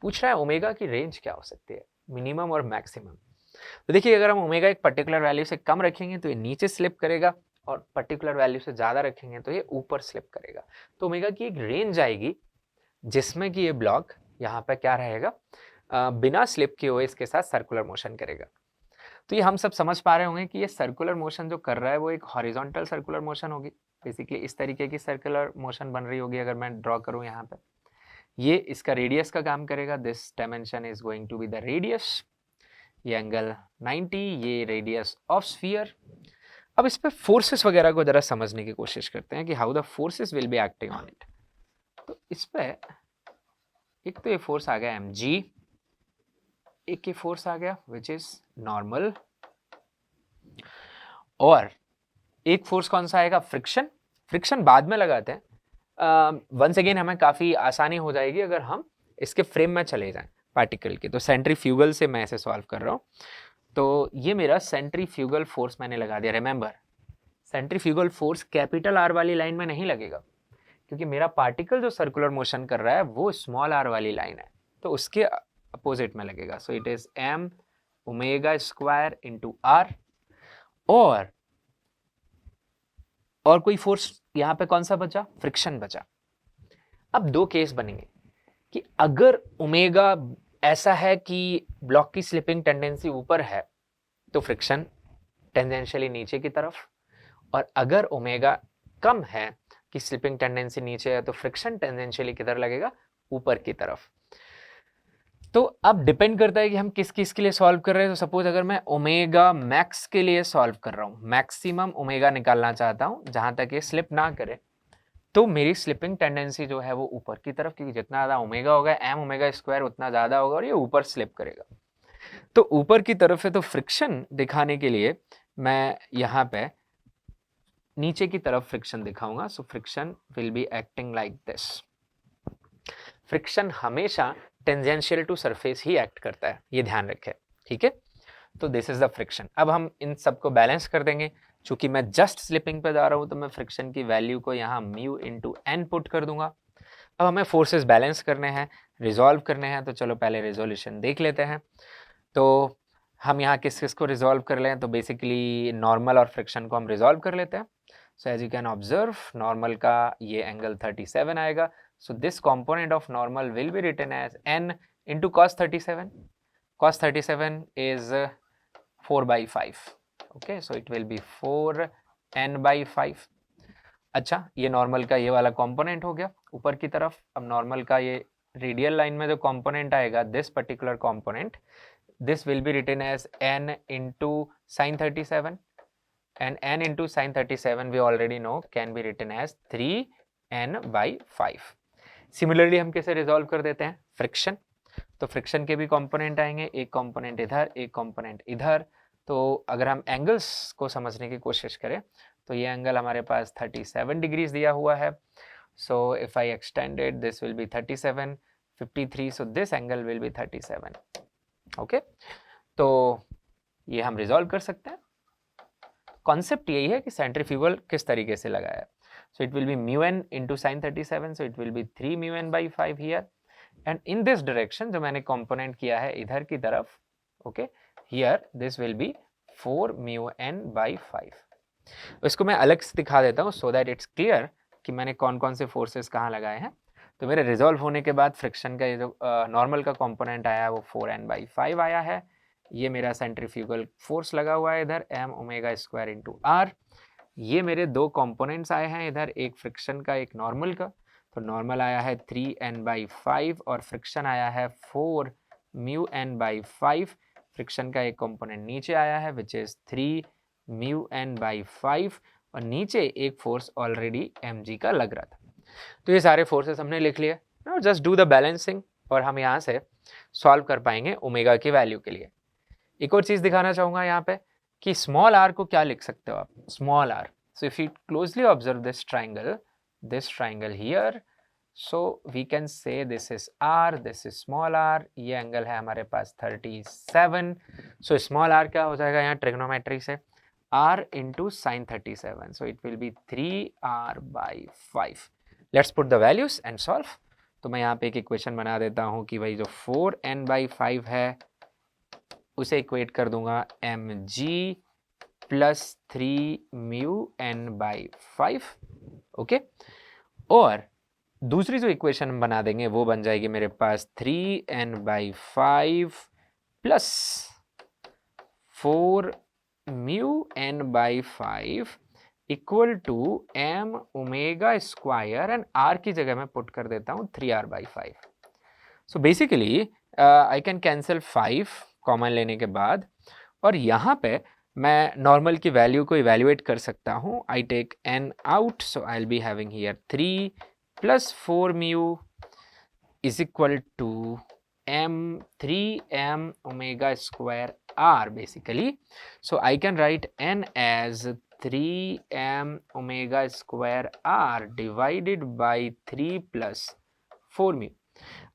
पूछ रहा है ओमेगा की रेंज क्या हो सकती है, मिनिमम और मैक्सिमम. तो देखिए, अगर हम ओमेगा एक पर्टिकुलर वैल्यू से कम रखेंगे तो ये नीचे स्लिप करेगा, और पर्टिकुलर वैल्यू से ज़्यादा रखेंगे तो ये ऊपर स्लिप करेगा. तो ओमेगा की एक रेंज आएगी जिसमें कि ये ब्लॉक यहाँ पे क्या रहेगा, बिना स्लिप किए हुए इसके साथ सर्कुलर मोशन करेगा. तो ये हम सब समझ पा रहे होंगे कि ये सर्कुलर मोशन जो कर रहा है वो एक हॉरिजॉन्टल सर्कुलर मोशन होगी. बेसिकली इस तरीके की सर्कुलर मोशन बन रही होगी. अगर मैं ड्रॉ करूं यहाँ पे, ये इसका रेडियस का काम करेगा. This dimension is going to be the radius. ये एंगल 90, ये रेडियस ऑफ स्फीयर. अब इस पे फोर्सेस वगैरह को जरा समझने की कोशिश करते हैं कि how the forces will be acting on it. तो इस पे एक तो ये फोर्स आ गया mg, एक ये फोर्स आ गया विच इज नॉर्मल, और एक फोर्स कौन सा आएगा, फ्रिक्शन. फ्रिक्शन बाद में लगाते हैं. वंस अगेन हमें काफी आसानी हो जाएगी अगर हम इसके फ्रेम में चले जाएं पार्टिकल के. तो सेंट्रीफ्यूगल से मैं इसे सॉल्व कर रहा हूं. तो ये मेरा सेंट्रीफ्यूगल फोर्स मैंने लगा दिया. Remember, centrifugal force capital R वाली लाइन में नहीं लगेगा, क्योंकि मेरा पार्टिकल जो सर्कुलर मोशन कर रहा है वो स्मॉल आर वाली लाइन है, तो उसके अपोजिट में लगेगा. So it is m omega square into r. और कोई फोर्स यहाँ पे कौन सा बचा, फ्रिक्शन बचा. अब दो केस बनेंगे कि अगर ओमेगा ऐसा है कि ब्लॉक की स्लिपिंग टेंडेंसी ऊपर है तो फ्रिक्शन टेंजेंशियली नीचे की तरफ, और अगर ओमेगा कम है कि स्लिपिंग टेंडेंसी नीचे है तो फ्रिक्शन टेंजेंशियली किधर लगेगा, ऊपर की तरफ. तो अब डिपेंड करता है कि हम किस किस के लिए सॉल्व कर रहे हैं। तो सपोज अगर मैं ओमेगा मैक्स के लिए सॉल्व कर रहा हूँ, मैक्सिमम ओमेगा निकालना चाहता हूँ जहां तक ये स्लिप ना करे, तो मेरी स्लिपिंग टेंडेंसी जो है वो ऊपर की तरफ, क्योंकि जितना ज़्यादा ओमेगा होगा एम ओमेगा स्क्वायर उतना ज़्यादा होगा और ये ऊपर स्लिप करेगा। तो ऊपर की तरफ है, तो फ्रिक्शन दिखाने के लिए मैं यहाँ पे नीचे की तरफ फ्रिक्शन दिखाऊंगा। So friction will be acting like this. Friction हमेशा टेंजेंशियल टू सरफेस ही एक्ट करता है, ये ध्यान रखें, ठीक है। तो दिस इज द फ्रिक्शन। अब हम इन सबको बैलेंस कर देंगे। चूंकि मैं जस्ट स्लिपिंग पे जा रहा हूं तो मैं फ्रिक्शन की वैल्यू को यहाँ म्यू इंटू एन पुट कर दूंगा। अब हमें फोर्सेस बैलेंस करने हैं, रिजॉल्व करने हैं, तो चलो पहले रिजोल्यूशन देख लेते हैं। तो हम यहाँ किस किस को रिजॉल्व कर लें, तो बेसिकली नॉर्मल और फ्रिक्शन को हम रिजॉल्व कर लेते हैं। So as you can observe, normal का ये एंगल 37 आएगा। So this component of normal will be written as n into cos 37. Cos 37 is 4 by 5. Okay, so it will be 4n by 5. अच्छा, ये नॉर्मल का ये वाला कंपोनेंट हो गया ऊपर की तरफ। अब नॉर्मल का ये रेडियल लाइन में जो कंपोनेंट आएगा, this particular component, this will be written as n into sin 37, and n into sin 37 we already know can be written as 3n by 5. Similarly हम कैसे रिजॉल्व कर देते हैं फ्रिक्शन, तो फ्रिक्शन के भी कंपोनेंट आएंगे, एक कंपोनेंट इधर एक कंपोनेंट इधर। तो अगर हम एंगल्स को समझने की कोशिश करें तो ये एंगल हमारे पास 37 डिग्रीज दिया हुआ है। So if I extended this will B 37, 53, so this angle will be 37। Okay, तो ये हम रिजॉल्व कर सकते हैं। कॉन्सेप्ट यही है कि सेंट्रीफ्यूगल किस तरीके से लगाया है। So it will be mu n into sin 37, so it will be 3 mu n by 5 here, and in this direction जो मैंने component किया है इधर की तरफ, okay, here this will be 4 mu n by 5. इसको मैं अलग से दिखा देता हूँ so that it's clear कि मैंने कौन कौन से फोर्सेस कहाँ लगाए हैं। तो मेरे रिजॉल्व होने के बाद फ्रिक्शन का ये जो नॉर्मल का कंपोनेंट आया वो 4n by 5 आया है। ये मेरा सेंट्रीफ्यूगल फोर्स लगा हुआ है इधर m omega square into r. ये मेरे दो कंपोनेंट्स आए हैं इधर, एक फ्रिक्शन का एक नॉर्मल का। तो नॉर्मल आया है 3n by 5 और फ्रिक्शन आया है 4 mu n by 5। फ्रिक्शन का एक कंपोनेंट नीचे आया है which is 3 mu n by 5 और नीचे एक फोर्स ऑलरेडी mg का लग रहा था। तो ये सारे फोर्सेस हमने लिख लिए। Now just do the balancing और हम यहाँ से सॉल्व कर पाएंगे ओमेगा की वैल्यू के लिए। एक और चीज दिखाना चाहूंगा यहाँ पे कि स्मॉल r को क्या लिख सकते हो आप, small r। So if you closely observe this triangle here, so we can say this is r, this is small r। ये एंगल है हमारे पास 37। सो स्मॉल r क्या हो जाएगा यहाँ ट्रिग्नोमेट्री से, r into sine 37, so it will B 3r by 5। Let's put the values and solve. तो मैं यहाँ पे एक इक्वेशन बना देता हूँ कि भाई जो 4n by 5 है उसे इक्वेट कर दूंगा mg plus 3 mu n by 5। Okay, और दूसरी जो इक्वेशन बना देंगे वो बन जाएगी मेरे पास 3n by 5 plus 4 mu n by 5 equal to m omega square, and r की जगह मैं पुट कर देता हूँ 3r by 5। So basically I can cancel 5 common लेने के बाद, और यहाँ पे मैं नॉर्मल की वैल्यू को इवेल्युएट कर सकता हूँ। I take n out, so I will be having here 3 plus 4 mu is equal to m 3m omega square r basically. So I can write n as 3m omega square r divided by 3 plus 4 mu.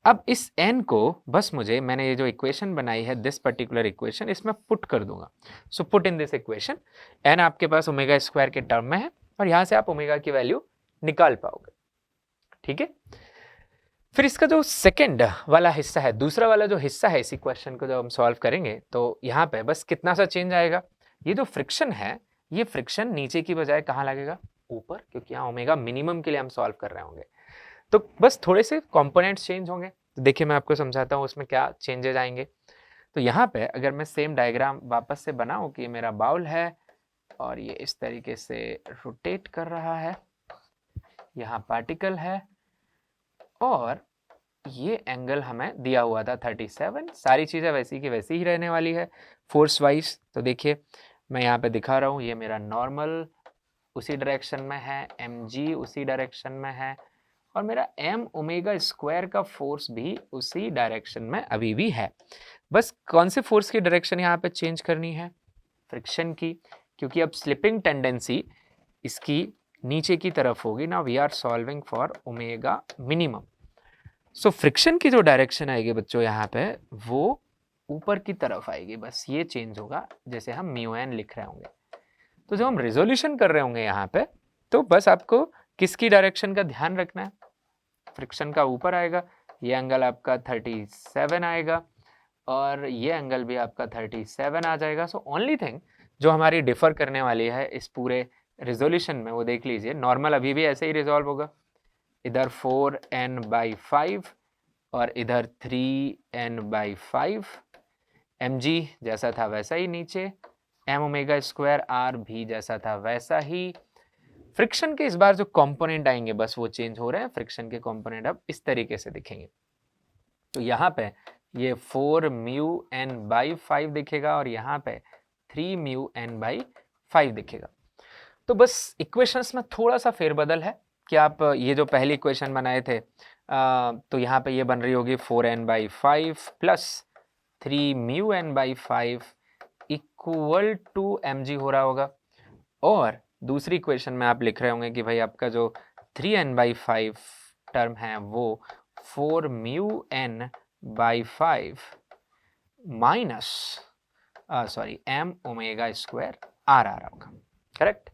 अब इस n को बस मुझे, मैंने ये जो equation बनाई है दिस पर्टिकुलर इक्वेशन, इसमें पुट कर दूंगा। So put in this equation, n आपके पास ओमेगा स्क्वायर के टर्म में है और यहां से आप ओमेगा की वैल्यू निकाल पाओगे, ठीक है। फिर इसका जो सेकंड वाला हिस्सा है, दूसरा वाला जो हिस्सा है इसी क्वेश्चन को जब हम सॉल्व करेंगे तो यहाँ पे बस कितना सा चेंज आएगा, ये जो फ्रिक्शन है ये फ्रिक्शन नीचे की बजाय कहाँ लगेगा, ऊपर, क्योंकि यहाँ ओमेगा मिनिमम के लिए हम सॉल्व कर रहे होंगे। तो बस थोड़े से कंपोनेंट्स चेंज होंगे। तो देखिए मैं आपको समझाता हूँ उसमें क्या चेंजेस आएंगे। तो यहाँ पे अगर मैं सेम डायग्राम वापस से बनाऊँ कि मेरा बाउल है और ये इस तरीके से रोटेट कर रहा है, यहाँ पार्टिकल है और ये एंगल हमें दिया हुआ था 37, सारी चीज़ें वैसी की वैसी ही रहने वाली है फोर्स वाइज। तो देखिए मैं यहाँ पे दिखा रहा हूँ, ये मेरा नॉर्मल उसी डायरेक्शन में है, mg उसी डायरेक्शन में है, और मेरा m ओमेगा स्क्वायर का फोर्स भी उसी डायरेक्शन में अभी भी है। बस कौन से फोर्स की डायरेक्शन यहाँ पे चेंज करनी है? फ्रिक्शन की, क्योंकि अब स्लिपिंग टेंडेंसी इसकी नीचे की तरफ होगी ना। We are solving for omega minimum. So friction की जो डायरेक्शन आएगी बच्चों यहाँ पे, वो ऊपर की तरफ आएगी, बस ये चेंज होगा जैसे हम म्यू एन लिख रहे होंगे। तो जब हम रिजोल्यूशन कर रहे होंगे यहाँ पे, तो बस आपको किसकी डायरेक्शन का ध्यान रखना है? फ्रिक्शन का ऊपर आएगा, ये एंगल आपका 37 आएगा और ये एंगल भी आपका 37 आ जाएगा। सो ओनली थिंग जो हमारी डिफर करने वाली है इस पूरे रिजोल्यूशन में, वो देख लीजिए। नॉर्मल अभी भी ऐसे ही रिजॉल्व होगा, इधर 4n/5 और इधर 3n/5। mg जैसा था वैसा ही नीचे, m ओमेगा स्क्वायर r भी जैसा था वैसा ही। फ्रिक्शन के इस बार जो कंपोनेंट आएंगे बस वो चेंज हो रहे हैं। फ्रिक्शन के कंपोनेंट अब इस तरीके से दिखेंगे। तो यहाँ पे ये 4μn/5 दिखेगा और यहाँ पे 3μn/5 दिखेगा। तो बस इक्वेशंस में थोड़ा सा फेरबदल है कि आप ये जो पहली इक्वेशन बनाए थे तो यहाँ पे ये बन रही होगी 4n/5 plus 3μn/5 equal to mg हो रहा होगा, और दूसरी इक्वेशन में आप लिख रहे होंगे कि भाई आपका जो 3n/5 टर्म है वो 4μn/5 minus m omega square r आ रहा होगा। करेक्ट।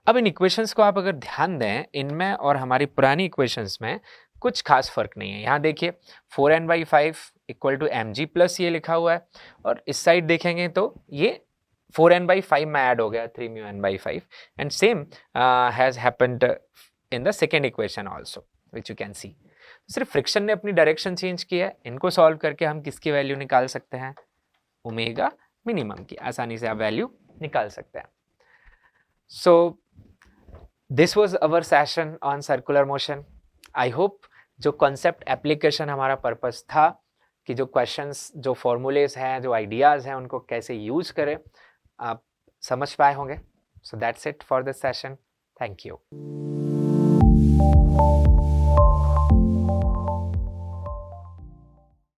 अब इन इक्वेशंस को आप अगर ध्यान दें, इनमें और हमारी पुरानी इक्वेशंस में कुछ खास फर्क नहीं है। यहाँ देखिए 4n/5 equal to mg plus ये लिखा हुआ है, और इस साइड देखेंगे तो ये 4n/5 में ऐड हो गया 3μn/5, and same has happened in the second equation also which you can see. सिर्फ फ्रिक्शन ने अपनी डायरेक्शन चेंज की है। इनको सॉल्व करके हम किसकी वैल्यू निकाल सकते हैं? ओमेगा मिनिमम की आसानी से आप वैल्यू निकाल सकते हैं। So this was our session on circular motion. I hope जो कॉन्सेप्ट एप्लीकेशन हमारा पर्पस था कि जो क्वेश्चंस, जो फॉर्मूलेज हैं, जो आइडियाज़ हैं, उनको कैसे यूज करें आप समझ पाए होंगे। So that's it for this session. Thank you.